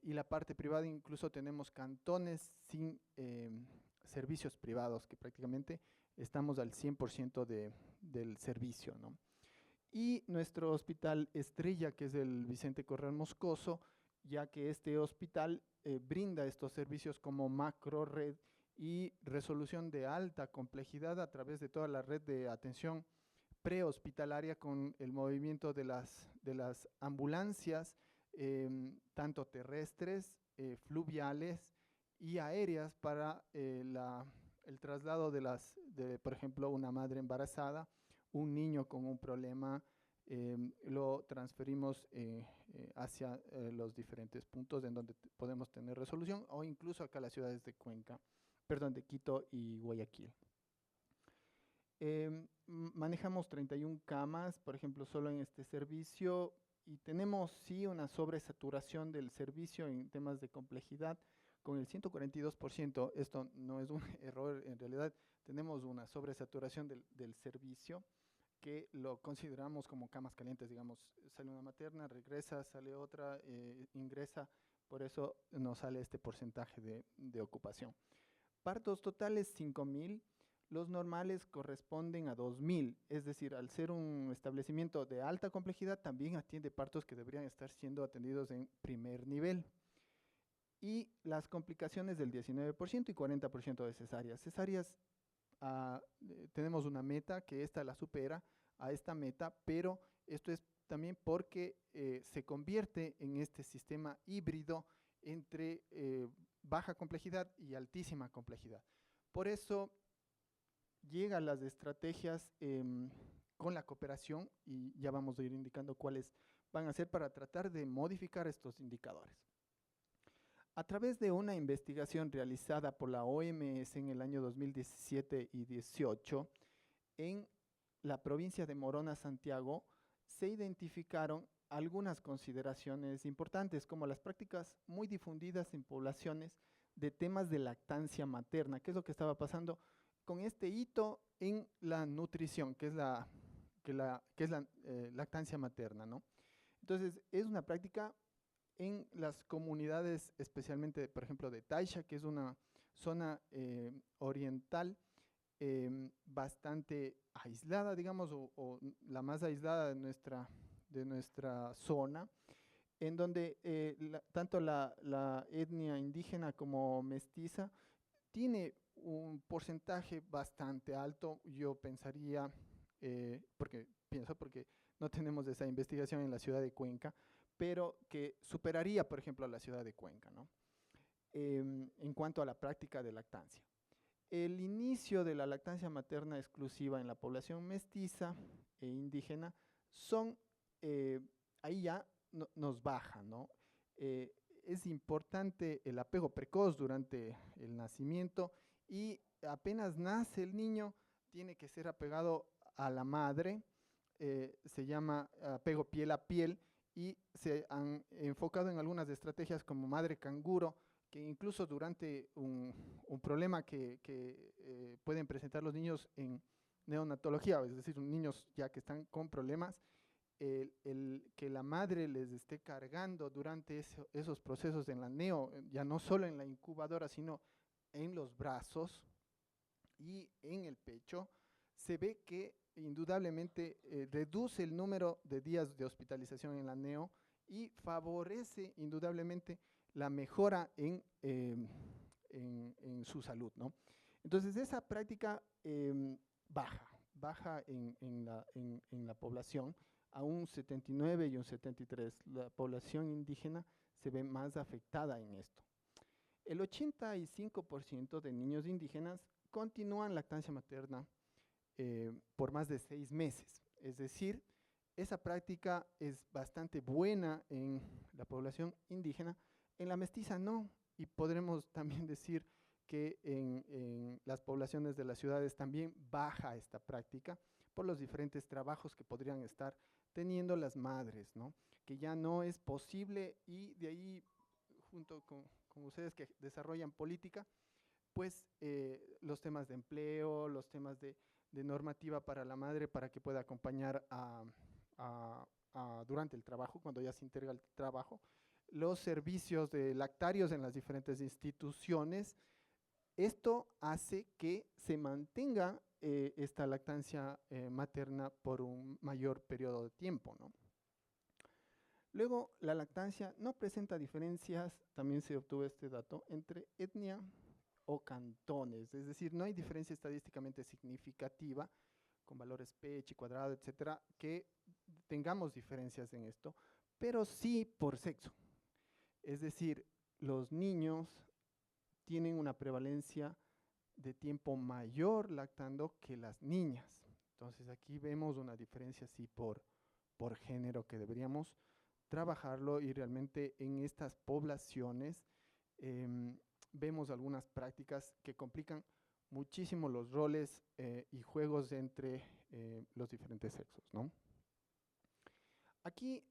Y la parte privada, incluso tenemos cantones servicios privados, que prácticamente estamos al 100% del servicio, ¿no? Y nuestro hospital estrella, que es el Vicente Corral Moscoso, ya que este hospital brinda estos servicios como macro red y resolución de alta complejidad a través de toda la red de atención prehospitalaria con el movimiento de las ambulancias, tanto terrestres, fluviales y aéreas para el traslado por ejemplo, una madre embarazada, un niño con un problema, lo transferimos hacia los diferentes puntos en donde podemos tener resolución, o incluso acá a las ciudades de de Quito y Guayaquil. Manejamos 31 camas, por ejemplo, solo en este servicio, y tenemos sí una sobresaturación del servicio en temas de complejidad con el 142%. Esto no es un error, en realidad tenemos una sobresaturación del servicio, que lo consideramos como camas calientes, digamos, sale una materna, regresa, sale otra, ingresa, por eso nos sale este porcentaje de ocupación. Partos totales 5.000, los normales corresponden a 2.000, es decir, al ser un establecimiento de alta complejidad, también atiende partos que deberían estar siendo atendidos en primer nivel. Y las complicaciones del 19% y 40% de cesáreas. Cesáreas, tenemos una meta que esta la supera a esta meta, pero esto es también porque se convierte en este sistema híbrido entre baja complejidad y altísima complejidad. Por eso llegan las estrategias con la cooperación, y ya vamos a ir indicando cuáles van a ser para tratar de modificar estos indicadores. A través de una investigación realizada por la OMS en el año 2017 y 18, en la provincia de Morona, Santiago, se identificaron algunas consideraciones importantes, como las prácticas muy difundidas en poblaciones de temas de lactancia materna. ¿Qué es lo que estaba pasando con este hito en la nutrición, que es la lactancia materna, ¿no? Entonces, es una práctica en las comunidades, especialmente, por ejemplo, de Taisha, que es una zona oriental bastante aislada, digamos, o la más aislada de nuestra zona, en donde tanto la etnia indígena como mestiza tiene un porcentaje bastante alto, yo pensaría, porque no tenemos esa investigación en la ciudad de Cuenca, pero que superaría, por ejemplo, a la ciudad de Cuenca, ¿no? En cuanto a la práctica de lactancia. El inicio de la lactancia materna exclusiva en la población mestiza e indígena ahí ya nos baja, ¿no? Es importante el apego precoz durante el nacimiento, y apenas nace el niño tiene que ser apegado a la madre, se llama apego piel a piel, y se han enfocado en algunas estrategias como madre canguro, que incluso durante un problema que pueden presentar los niños en neonatología, es decir, niños ya que están con problemas, que la madre les esté cargando durante esos procesos en la ya no solo en la incubadora, sino en los brazos y en el pecho, se ve que indudablemente reduce el número de días de hospitalización en la neo y favorece indudablemente la mejora en su salud, ¿no? Entonces, esa práctica baja en la población a un 79 y un 73. La población indígena se ve más afectada en esto. El 85% de niños indígenas continúan lactancia materna por más de 6 meses. Es decir, esa práctica es bastante buena en la población indígena, en la mestiza no, y podremos también decir que en las poblaciones de las ciudades también baja esta práctica por los diferentes trabajos que podrían estar teniendo las madres, ¿no? Que ya no es posible, y de ahí, junto con ustedes que desarrollan política, pues los temas de empleo, los temas de normativa para la madre para que pueda acompañar durante el trabajo, cuando ya se integra el trabajo, los servicios de lactarios en las diferentes instituciones, Esto hace que se mantenga esta lactancia materna por un mayor periodo de tiempo, ¿no? Luego, la lactancia no presenta diferencias, también se obtuvo este dato, entre etnia o cantones, es decir, no hay diferencia estadísticamente significativa con valores p, chi cuadrado, etcétera, que tengamos diferencias en esto, pero sí por sexo. Es decir, los niños tienen una prevalencia de tiempo mayor lactando que las niñas. Entonces aquí vemos una diferencia sí por género que deberíamos trabajarlo, y realmente en estas poblaciones vemos algunas prácticas que complican muchísimo los roles y juegos entre los diferentes sexos, ¿no? Aquí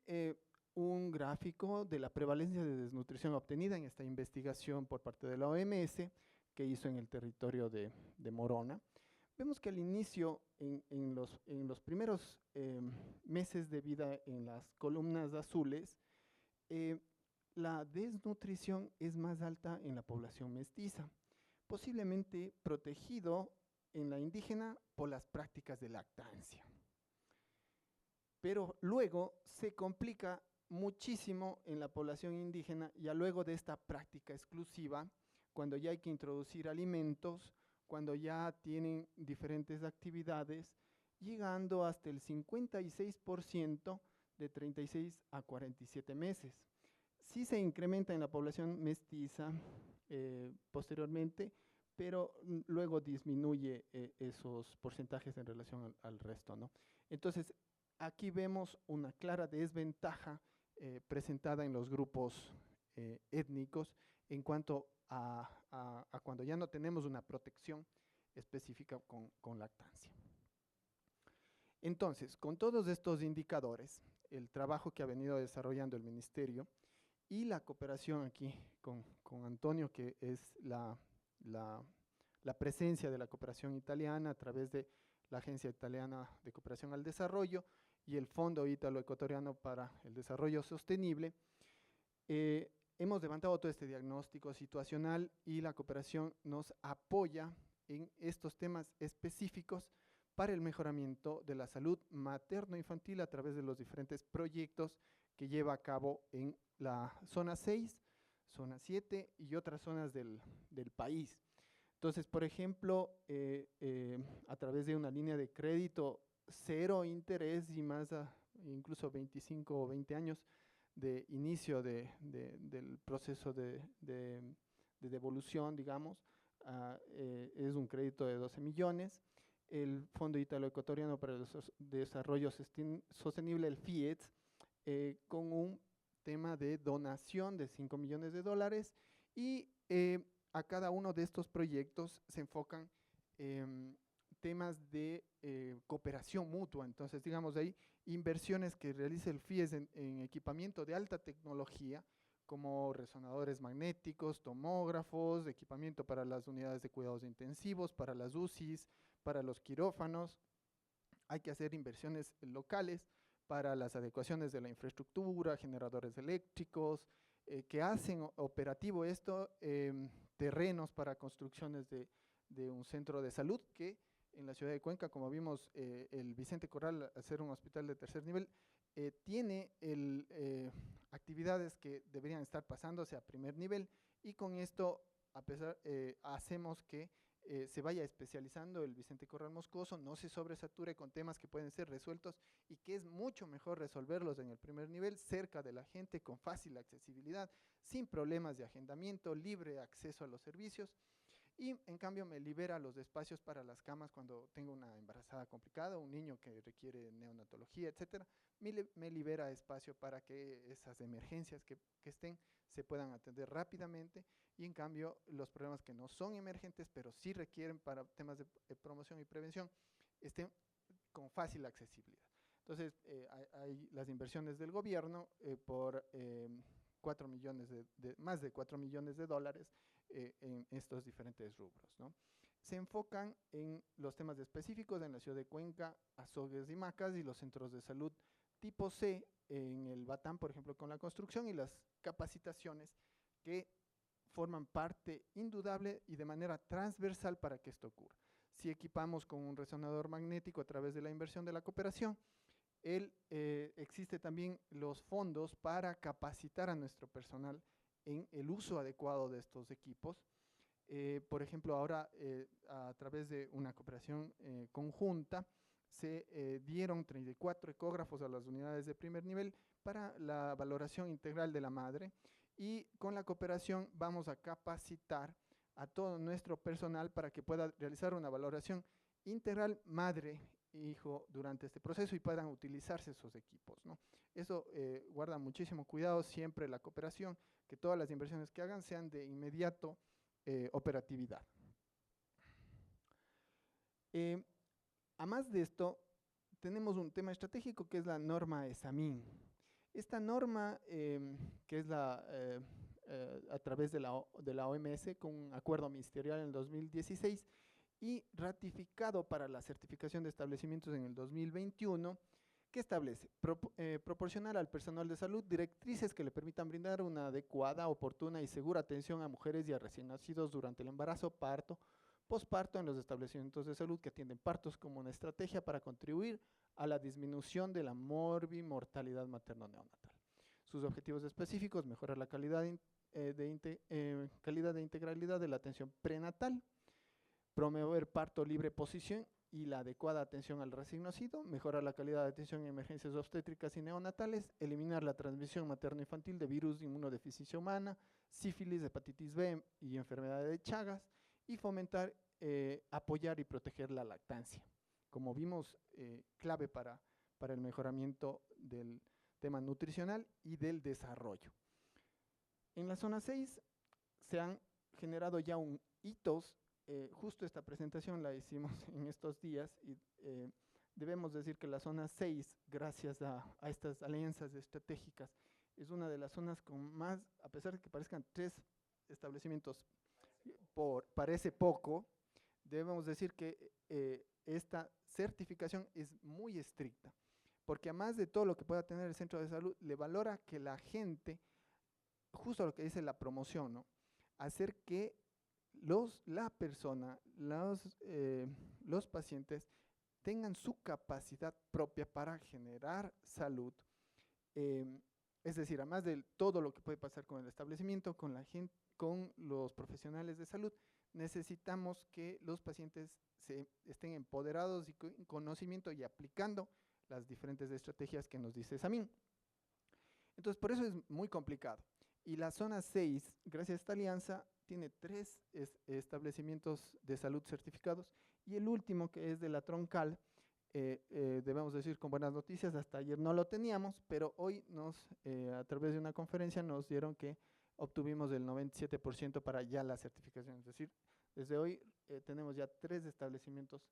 un gráfico de la prevalencia de desnutrición obtenida en esta investigación por parte de la OMS que hizo en el territorio de Morona. Vemos que al inicio, en los primeros meses de vida, en las columnas azules, la desnutrición es más alta en la población mestiza, posiblemente protegido en la indígena por las prácticas de lactancia. Pero luego se complica muchísimo en la población indígena, ya luego de esta práctica exclusiva, cuando ya hay que introducir alimentos, cuando ya tienen diferentes actividades, llegando hasta el 56% de 36 a 47 meses. Sí se incrementa en la población mestiza posteriormente, pero luego disminuye esos porcentajes en relación al resto, ¿no? Entonces, aquí vemos una clara desventaja presentada en los grupos étnicos en cuanto a cuando ya no tenemos una protección específica con lactancia. Entonces, con todos estos indicadores, el trabajo que ha venido desarrollando el Ministerio y la cooperación aquí con Antonio, que es la presencia de la cooperación italiana a través de la Agencia Italiana de Cooperación al Desarrollo y el Fondo Ítalo-Ecuatoriano para el Desarrollo Sostenible, hemos levantado todo este diagnóstico situacional, y la cooperación nos apoya en estos temas específicos para el mejoramiento de la salud materno-infantil a través de los diferentes proyectos que lleva a cabo en la zona 6, zona 7 y otras zonas del país. Entonces, por ejemplo, a través de una línea de crédito cero interés y más incluso 25 o 20 años de inicio del proceso de devolución, digamos, es un crédito de 12 millones. El Fondo Ítalo-Ecuatoriano para el Desarrollo Sostenible, el FIEDS, con un tema de donación de 5 millones de dólares, y a cada uno de estos proyectos se enfocan temas de cooperación mutua. Entonces, digamos, hay inversiones que realiza el FIES en equipamiento de alta tecnología, como resonadores magnéticos, tomógrafos, equipamiento para las unidades de cuidados intensivos, para las UCIs, para los quirófanos. Hay que hacer inversiones locales para las adecuaciones de la infraestructura, generadores eléctricos, que hacen operativo esto, terrenos para construcciones de un centro de salud, que en la ciudad de Cuenca, como vimos, el Vicente Corral, al ser un hospital de tercer nivel, tiene actividades que deberían estar pasándose a primer nivel, y con esto hacemos que se vaya especializando el Vicente Corral Moscoso, no se sobresature con temas que pueden ser resueltos y que es mucho mejor resolverlos en el primer nivel, cerca de la gente, con fácil accesibilidad, sin problemas de agendamiento, libre acceso a los servicios. Y en cambio me libera los espacios para las camas cuando tengo una embarazada complicada, un niño que requiere neonatología, etcétera. Me libera espacio para que esas emergencias que estén se puedan atender rápidamente, y en cambio los problemas que no son emergentes pero sí requieren para temas de promoción y prevención estén con fácil accesibilidad. Entonces hay las inversiones del gobierno por más de 4 millones de dólares en estos diferentes rubros, ¿no? Se enfocan en los temas específicos en la ciudad de Cuenca, Azogues y Macas, y los centros de salud tipo C en el Batán, por ejemplo, con la construcción y las capacitaciones que forman parte indudable y de manera transversal para que esto ocurra. Si equipamos con un resonador magnético a través de la inversión de la cooperación, existe también los fondos para capacitar a nuestro personal en el uso adecuado de estos equipos. Por ejemplo, ahora a través de una cooperación conjunta se dieron 34 ecógrafos a las unidades de primer nivel para la valoración integral de la madre, y con la cooperación vamos a capacitar a todo nuestro personal para que pueda realizar una valoración integral madre-hijo durante este proceso y puedan utilizarse esos equipos, ¿no? Eso guarda muchísimo cuidado siempre la cooperación, que todas las inversiones que hagan sean de inmediato operatividad. A más de esto, tenemos un tema estratégico que es la norma ESAMIN. Esta norma, que es a través de la OMS, con un acuerdo ministerial en el 2016 y ratificado para la certificación de establecimientos en el 2021, que establece proporcionar al personal de salud directrices que le permitan brindar una adecuada, oportuna y segura atención a mujeres y a recién nacidos durante el embarazo, parto, posparto en los establecimientos de salud que atienden partos, como una estrategia para contribuir a la disminución de la morbimortalidad materno-neonatal. Sus objetivos específicos: mejorar la calidad de integralidad de la atención prenatal, promover parto libre posición y la adecuada atención al recién nacido, mejorar la calidad de atención en emergencias obstétricas y neonatales, eliminar la transmisión materno-infantil de virus de inmunodeficiencia humana, sífilis, hepatitis B y enfermedad de Chagas, y fomentar, apoyar y proteger la lactancia. Como vimos, clave para el mejoramiento del tema nutricional y del desarrollo. En la zona 6 se han generado ya hitos. Justo esta presentación la hicimos en estos días y debemos decir que la zona 6, gracias a estas alianzas estratégicas, es una de las zonas con más, a pesar de que parezcan 3 establecimientos, parece poco, debemos decir que esta certificación es muy estricta, porque además de todo lo que pueda tener el centro de salud, le valora que la gente, justo lo que dice la promoción, ¿no?, hacer que la persona, los pacientes tengan su capacidad propia para generar salud. Es decir, además de todo lo que puede pasar con el establecimiento, con la gente, con los profesionales de salud, necesitamos que los pacientes estén empoderados y con conocimiento y aplicando las diferentes estrategias que nos dice SAMIN. Entonces, por eso es muy complicado. Y la zona 6, gracias a esta alianza, tiene 3 establecimientos de salud certificados, y el último, que es de la Troncal, debemos decir con buenas noticias, hasta ayer no lo teníamos, pero hoy a través de una conferencia nos dieron que obtuvimos el 97% para ya la certificación. Es decir, desde hoy tenemos ya 3 establecimientos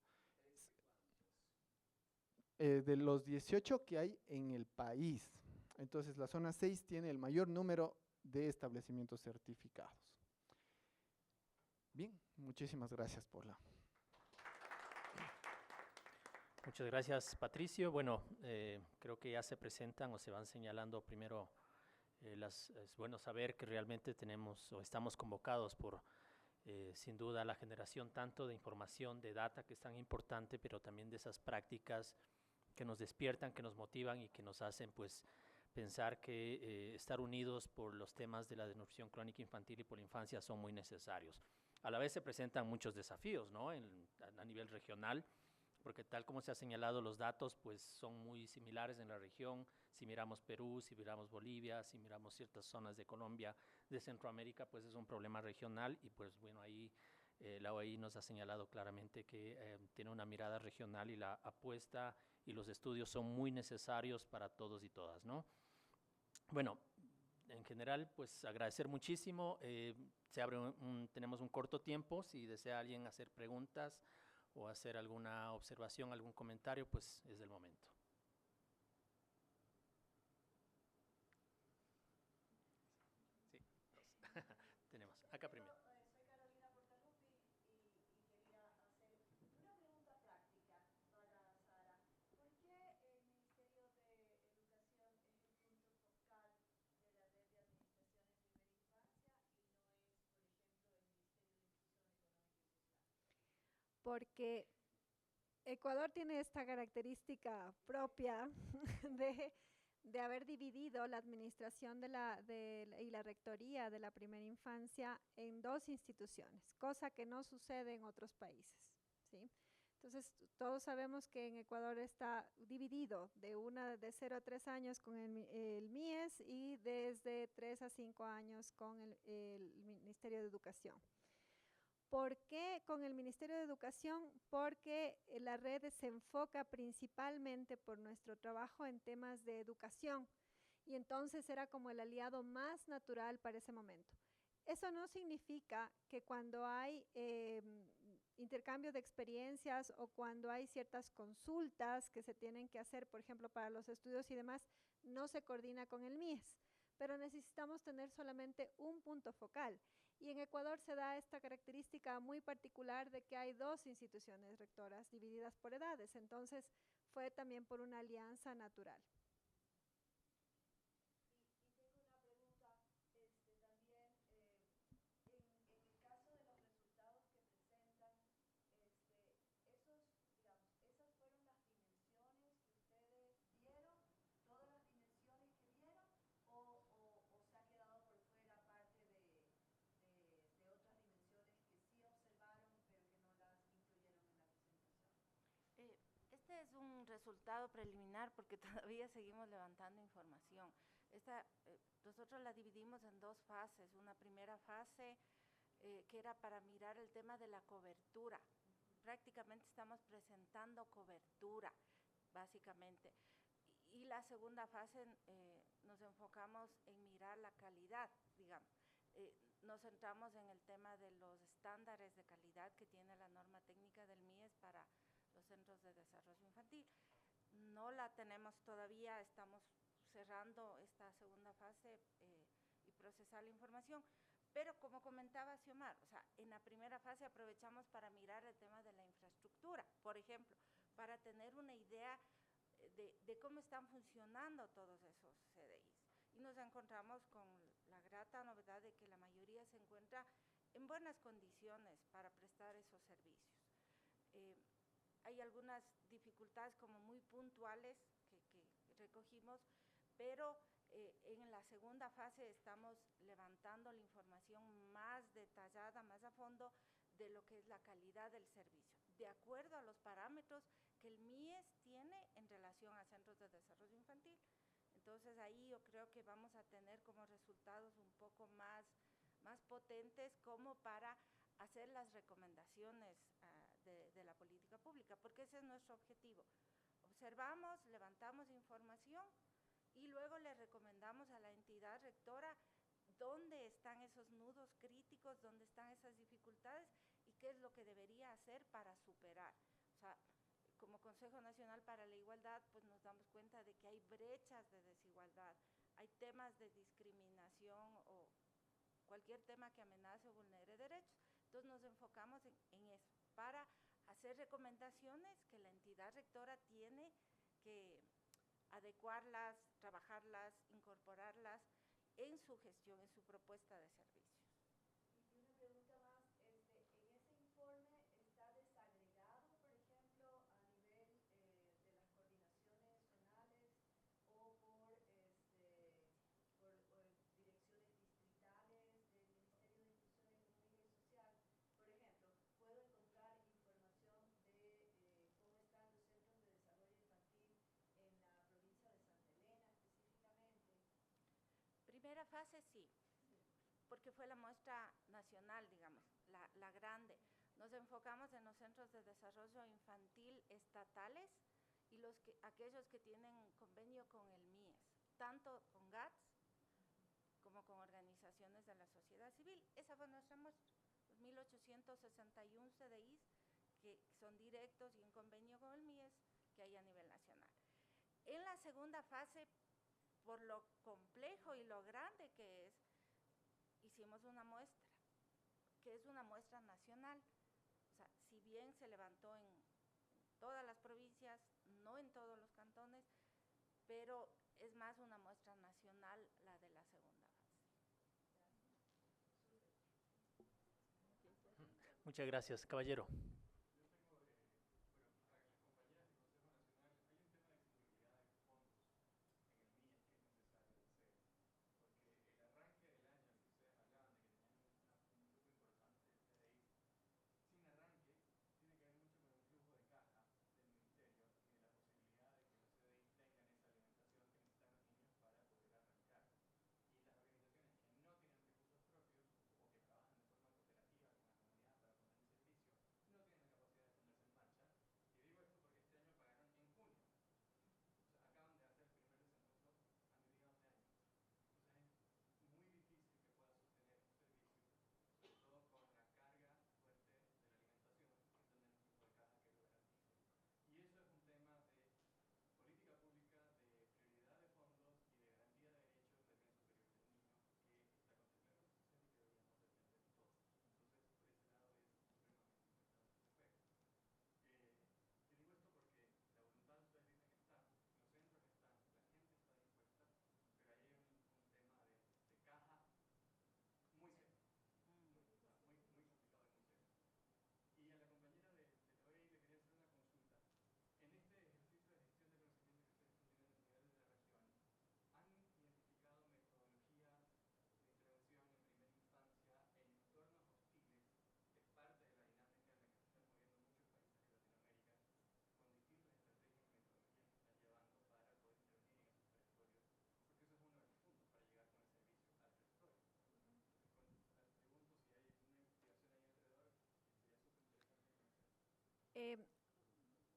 de los 18 que hay en el país. Entonces, la zona 6 tiene el mayor número de establecimientos certificados. Bien, muchísimas gracias por la... Muchas gracias, Patricio. Bueno, creo que ya se presentan o se van señalando primero. Es bueno saber que realmente tenemos o estamos convocados por, sin duda, la generación tanto de información, de data, que es tan importante, pero también de esas prácticas que nos despiertan, que nos motivan y que nos hacen, pues, pensar que estar unidos por los temas de la desnutrición crónica infantil y por la infancia son muy necesarios. A la vez se presentan muchos desafíos, ¿no?, a nivel regional, porque tal como se ha señalado, los datos pues son muy similares en la región. Si miramos Perú, si miramos Bolivia, si miramos ciertas zonas de Colombia, de Centroamérica, pues es un problema regional, y pues bueno, ahí la OEI nos ha señalado claramente que tiene una mirada regional, y la apuesta y los estudios son muy necesarios para todos y todas, ¿no? Bueno, en general, pues agradecer muchísimo. Tenemos un corto tiempo. Si desea alguien hacer preguntas o hacer alguna observación, algún comentario, pues es el momento. Sí, tenemos acá primero. porque Ecuador tiene esta característica propia de haber dividido la administración y la rectoría de la primera infancia en dos instituciones, cosa que no sucede en otros países, ¿sí? Entonces, todos sabemos que en Ecuador está dividido de 0 a 3 años con el MIES y desde 3 a 5 años con el Ministerio de Educación. ¿Por qué con el Ministerio de Educación? Porque la red se enfoca principalmente por nuestro trabajo en temas de educación y entonces era como el aliado más natural para ese momento. Eso no significa que cuando hay intercambio de experiencias o cuando hay ciertas consultas que se tienen que hacer, por ejemplo, para los estudios y demás, no se coordina con el MIES, pero necesitamos tener solamente un punto focal. Y en Ecuador se da esta característica muy particular de que hay dos instituciones rectoras divididas por edades, entonces fue también por una alianza natural. Este es un resultado preliminar porque todavía seguimos levantando información. Nosotros la dividimos en dos fases. Una primera fase que era para mirar el tema de la cobertura. Prácticamente estamos presentando cobertura, básicamente. Y la segunda fase nos enfocamos en mirar la calidad, digamos. Nos centramos en el tema de los estándares de calidad que tiene la norma técnica del MIES para los centros de desarrollo infantil. No la tenemos todavía, estamos cerrando esta segunda fase y procesar la información, pero como comentaba Xiomar, o sea, en la primera fase aprovechamos para mirar el tema de la infraestructura, por ejemplo, para tener una idea de cómo están funcionando todos esos CDIs. Y nos encontramos con la grata novedad de que la mayoría se encuentra en buenas condiciones para prestar esos servicios. Hay algunas dificultades como muy puntuales que recogimos, pero en la segunda fase estamos levantando la información más detallada, más a fondo de lo que es la calidad del servicio, de acuerdo a los parámetros que el MIES tiene en relación a centros de desarrollo infantil. Entonces ahí yo creo que vamos a tener como resultados un poco más potentes como para hacer las recomendaciones de la política pública, porque ese es nuestro objetivo. Observamos, levantamos información y luego le recomendamos a la entidad rectora dónde están esos nudos críticos, dónde están esas dificultades y qué es lo que debería hacer para superar. O sea, como Consejo Nacional para la Igualdad, pues nos damos cuenta de que hay brechas de desigualdad, hay temas de discriminación o cualquier tema que amenace o vulnere derechos. Entonces nos enfocamos en eso, para hacer recomendaciones que la entidad rectora tiene que adecuarlas, trabajarlas, incorporarlas en su gestión, en su propuesta de servicios. Y una pregunta más, en ese informe está desagregado, por ejemplo, a nivel de las coordinaciones zonales o por direcciones distritales del Ministerio de Inclusión, Economía y Social. Por ejemplo, puedo encontrar información de cómo están los centros de desarrollo infantil en la provincia de Santa Elena específicamente. Primera fase sí, porque fue la muestra nacional, digamos, la grande. Nos enfocamos en los centros de desarrollo infantil estatales y aquellos que tienen convenio con el MIES, tanto con GATS como con organizaciones de la sociedad civil. Esa fue nuestra muestra, los 1.861 CDIs que son directos y en convenio con el MIES que hay a nivel nacional. En la segunda fase, por lo complejo y lo grande que es, hicimos una muestra, que es una muestra nacional. O sea, si bien se levantó en todas las provincias, no en todos los cantones, pero es más una muestra nacional la de la segunda fase. Muchas gracias, caballero.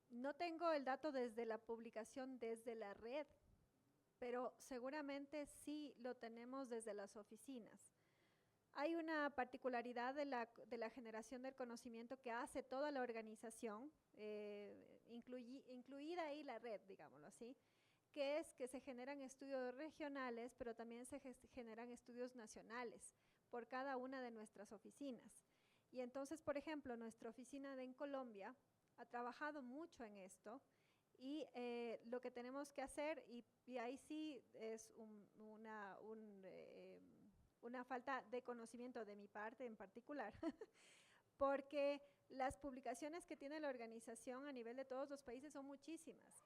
No tengo el dato desde la publicación, desde la red, pero seguramente sí lo tenemos desde las oficinas. Hay una particularidad de la generación del conocimiento que hace toda la organización, incluida ahí la red, digámoslo así, que es que se generan estudios regionales, pero también se generan estudios nacionales por cada una de nuestras oficinas. Y entonces, por ejemplo, nuestra oficina en Colombia ha trabajado mucho en esto y lo que tenemos que hacer, y ahí sí es una falta de conocimiento de mi parte en particular, porque las publicaciones que tiene la organización a nivel de todos los países son muchísimas.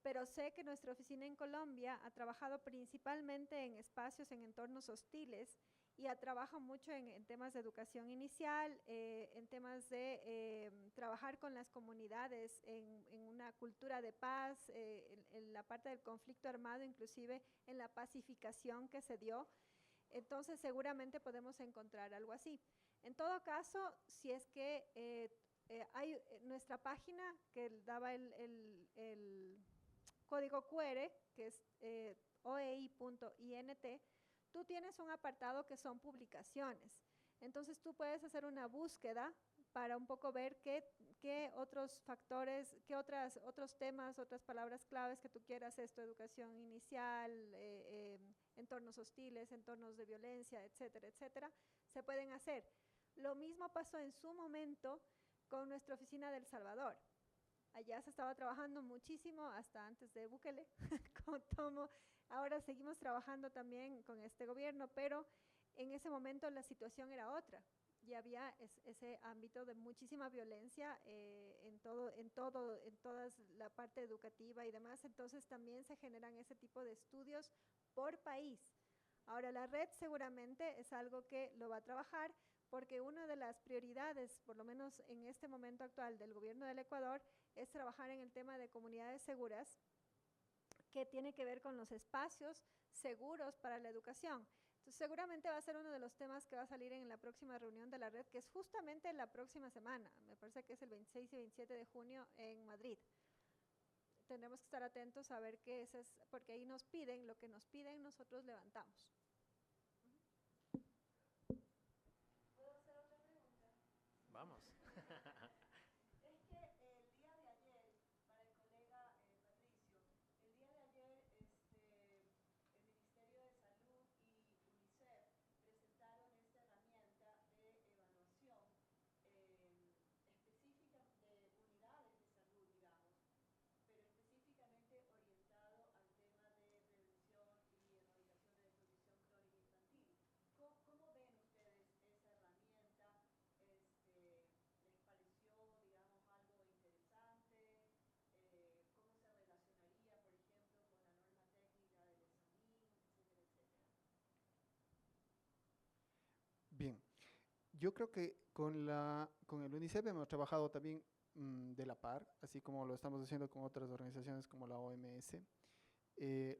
Pero sé que nuestra oficina en Colombia ha trabajado principalmente en espacios, en entornos hostiles, y trabaja mucho en temas de educación inicial, en temas de trabajar con las comunidades en una cultura de paz, en la parte del conflicto armado, inclusive en la pacificación que se dio. Entonces seguramente podemos encontrar algo así. En todo caso, si es que hay nuestra página que daba el código QR, que es oei.int, tú tienes un apartado que son publicaciones. Entonces tú puedes hacer una búsqueda para un poco ver qué otros factores, qué otros temas, otras palabras claves que tú quieras, educación inicial, entornos hostiles, entornos de violencia, etcétera, etcétera, se pueden hacer. Lo mismo pasó en su momento con nuestra oficina de El Salvador. Allá se estaba trabajando muchísimo hasta antes de Bukele, ahora seguimos trabajando también con este gobierno, pero en ese momento la situación era otra. Y había ese ámbito de muchísima violencia en toda la parte educativa y demás. Entonces también se generan ese tipo de estudios por país. Ahora la red seguramente es algo que lo va a trabajar, porque una de las prioridades, por lo menos en este momento actual del gobierno del Ecuador, es trabajar en el tema de comunidades seguras, que tiene que ver con los espacios seguros para la educación. Entonces seguramente va a ser uno de los temas que va a salir en la próxima reunión de la red, que es justamente la próxima semana, me parece que es el 26 y 27 de junio en Madrid. Tendremos que estar atentos a ver qué es, porque ahí nos piden, lo que nos piden nosotros levantamos. ¿Puedo hacer otra pregunta? Vamos. Es que el día de ayer, para el colega Patricio, el día de ayer el Ministerio de Salud y UNICEF presentaron esta herramienta de evaluación específica de unidades de salud, digamos, pero específicamente orientado al tema de prevención y erradicación de desnutrición crónica infantil. ¿Cómo ven ustedes esa herramienta? ¿Les pareció, digamos, algo interesante? ¿Cómo se relacionaría, por ejemplo, con la norma técnica del ESAMIN, etcétera, etcétera? Bien, yo creo que con el UNICEF hemos trabajado también de la par, así como lo estamos haciendo con otras organizaciones como la OMS.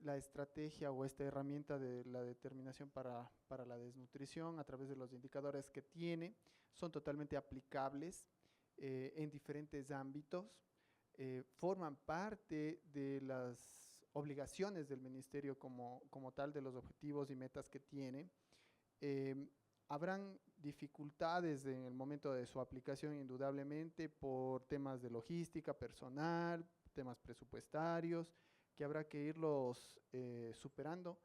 La estrategia o esta herramienta de la determinación para la desnutrición a través de los indicadores que tiene son totalmente aplicables en diferentes ámbitos, forman parte de las obligaciones del ministerio como tal, de los objetivos y metas que tiene. Habrán dificultades en el momento de su aplicación, indudablemente, por temas de logística, personal, temas presupuestarios, que habrá que irlos superando,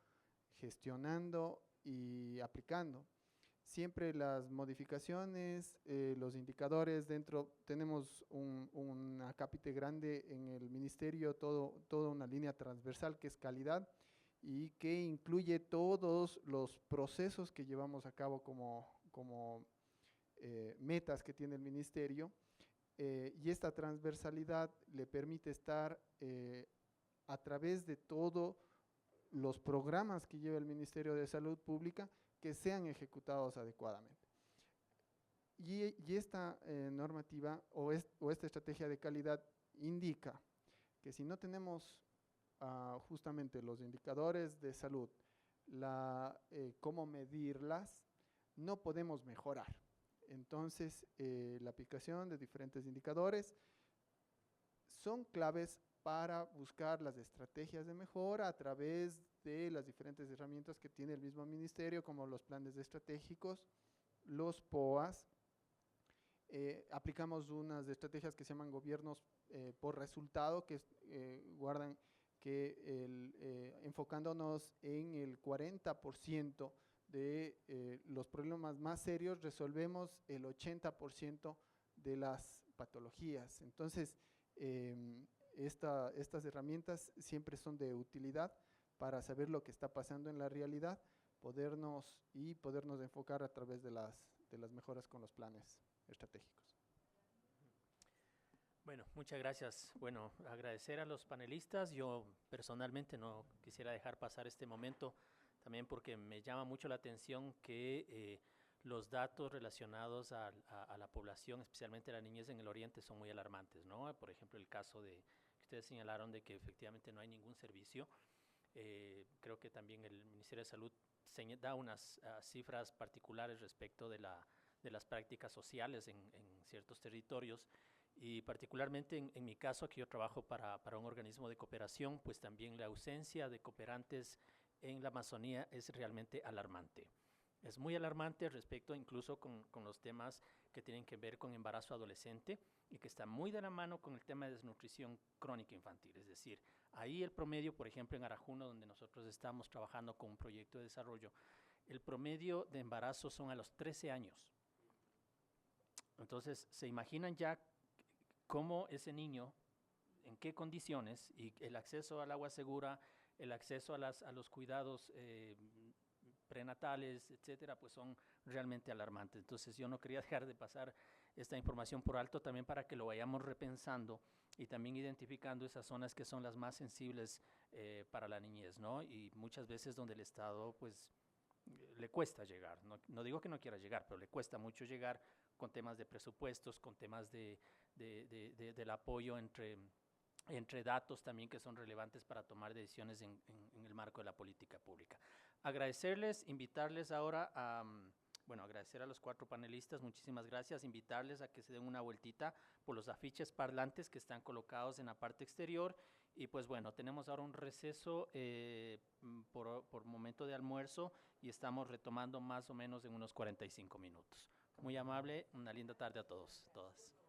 gestionando y aplicando. Siempre las modificaciones, los indicadores dentro, tenemos un acápite grande en el ministerio, toda una línea transversal que es calidad y que incluye todos los procesos que llevamos a cabo como metas que tiene el ministerio, y esta transversalidad le permite estar a través de todos los programas que lleva el Ministerio de Salud Pública, que sean ejecutados adecuadamente. Y esta normativa o esta estrategia de calidad indica que si no tenemos justamente los indicadores de salud, cómo medirlas, no podemos mejorar. Entonces, la aplicación de diferentes indicadores son claves para buscar las estrategias de mejora a través de las diferentes herramientas que tiene el mismo ministerio, como los planes estratégicos, los POAs. Aplicamos unas estrategias que se llaman gobiernos por resultado, que guardan que enfocándonos en el 40% de los problemas más serios, resolvemos el 80% de las patologías. Entonces, estas herramientas siempre son de utilidad para saber lo que está pasando en la realidad, podernos enfocar a través de las mejoras con los planes estratégicos. Bueno, muchas gracias. Bueno, agradecer a los panelistas. Yo personalmente no quisiera dejar pasar este momento, también porque me llama mucho la atención que los datos relacionados a la población, especialmente la niñez en el oriente, son muy alarmantes, ¿no? Por ejemplo, el caso que ustedes señalaron de que efectivamente no hay ningún servicio. Creo que también el Ministerio de Salud da unas cifras particulares respecto de las prácticas sociales en ciertos territorios. Y particularmente en mi caso, aquí yo trabajo para un organismo de cooperación, pues también la ausencia de cooperantes en la Amazonía es realmente alarmante. Es muy alarmante respecto incluso con los temas que tienen que ver con embarazo adolescente y que está muy de la mano con el tema de desnutrición crónica infantil. Es decir, ahí el promedio, por ejemplo, en Arajuno, donde nosotros estamos trabajando con un proyecto de desarrollo, el promedio de embarazo son a los 13 años. Entonces, se imaginan ya cómo ese niño, en qué condiciones, y el acceso al agua segura, el acceso a los cuidados prenatales, etcétera, pues son realmente alarmantes. Entonces yo no quería dejar de pasar esta información por alto también para que lo vayamos repensando y también identificando esas zonas que son las más sensibles para la niñez, ¿no? Y muchas veces donde el Estado, pues, le cuesta llegar. No digo que no quiera llegar, pero le cuesta mucho llegar con temas de presupuestos, con temas del apoyo entre datos también que son relevantes para tomar decisiones en el marco de la política pública. Agradecerles, invitarles ahora a, bueno, agradecer a los 4 panelistas, muchísimas gracias, invitarles a que se den una vueltita por los afiches parlantes que están colocados en la parte exterior y pues bueno, tenemos ahora un receso por momento de almuerzo y estamos retomando más o menos en unos 45 minutos. Muy amable, una linda tarde a todos, todas.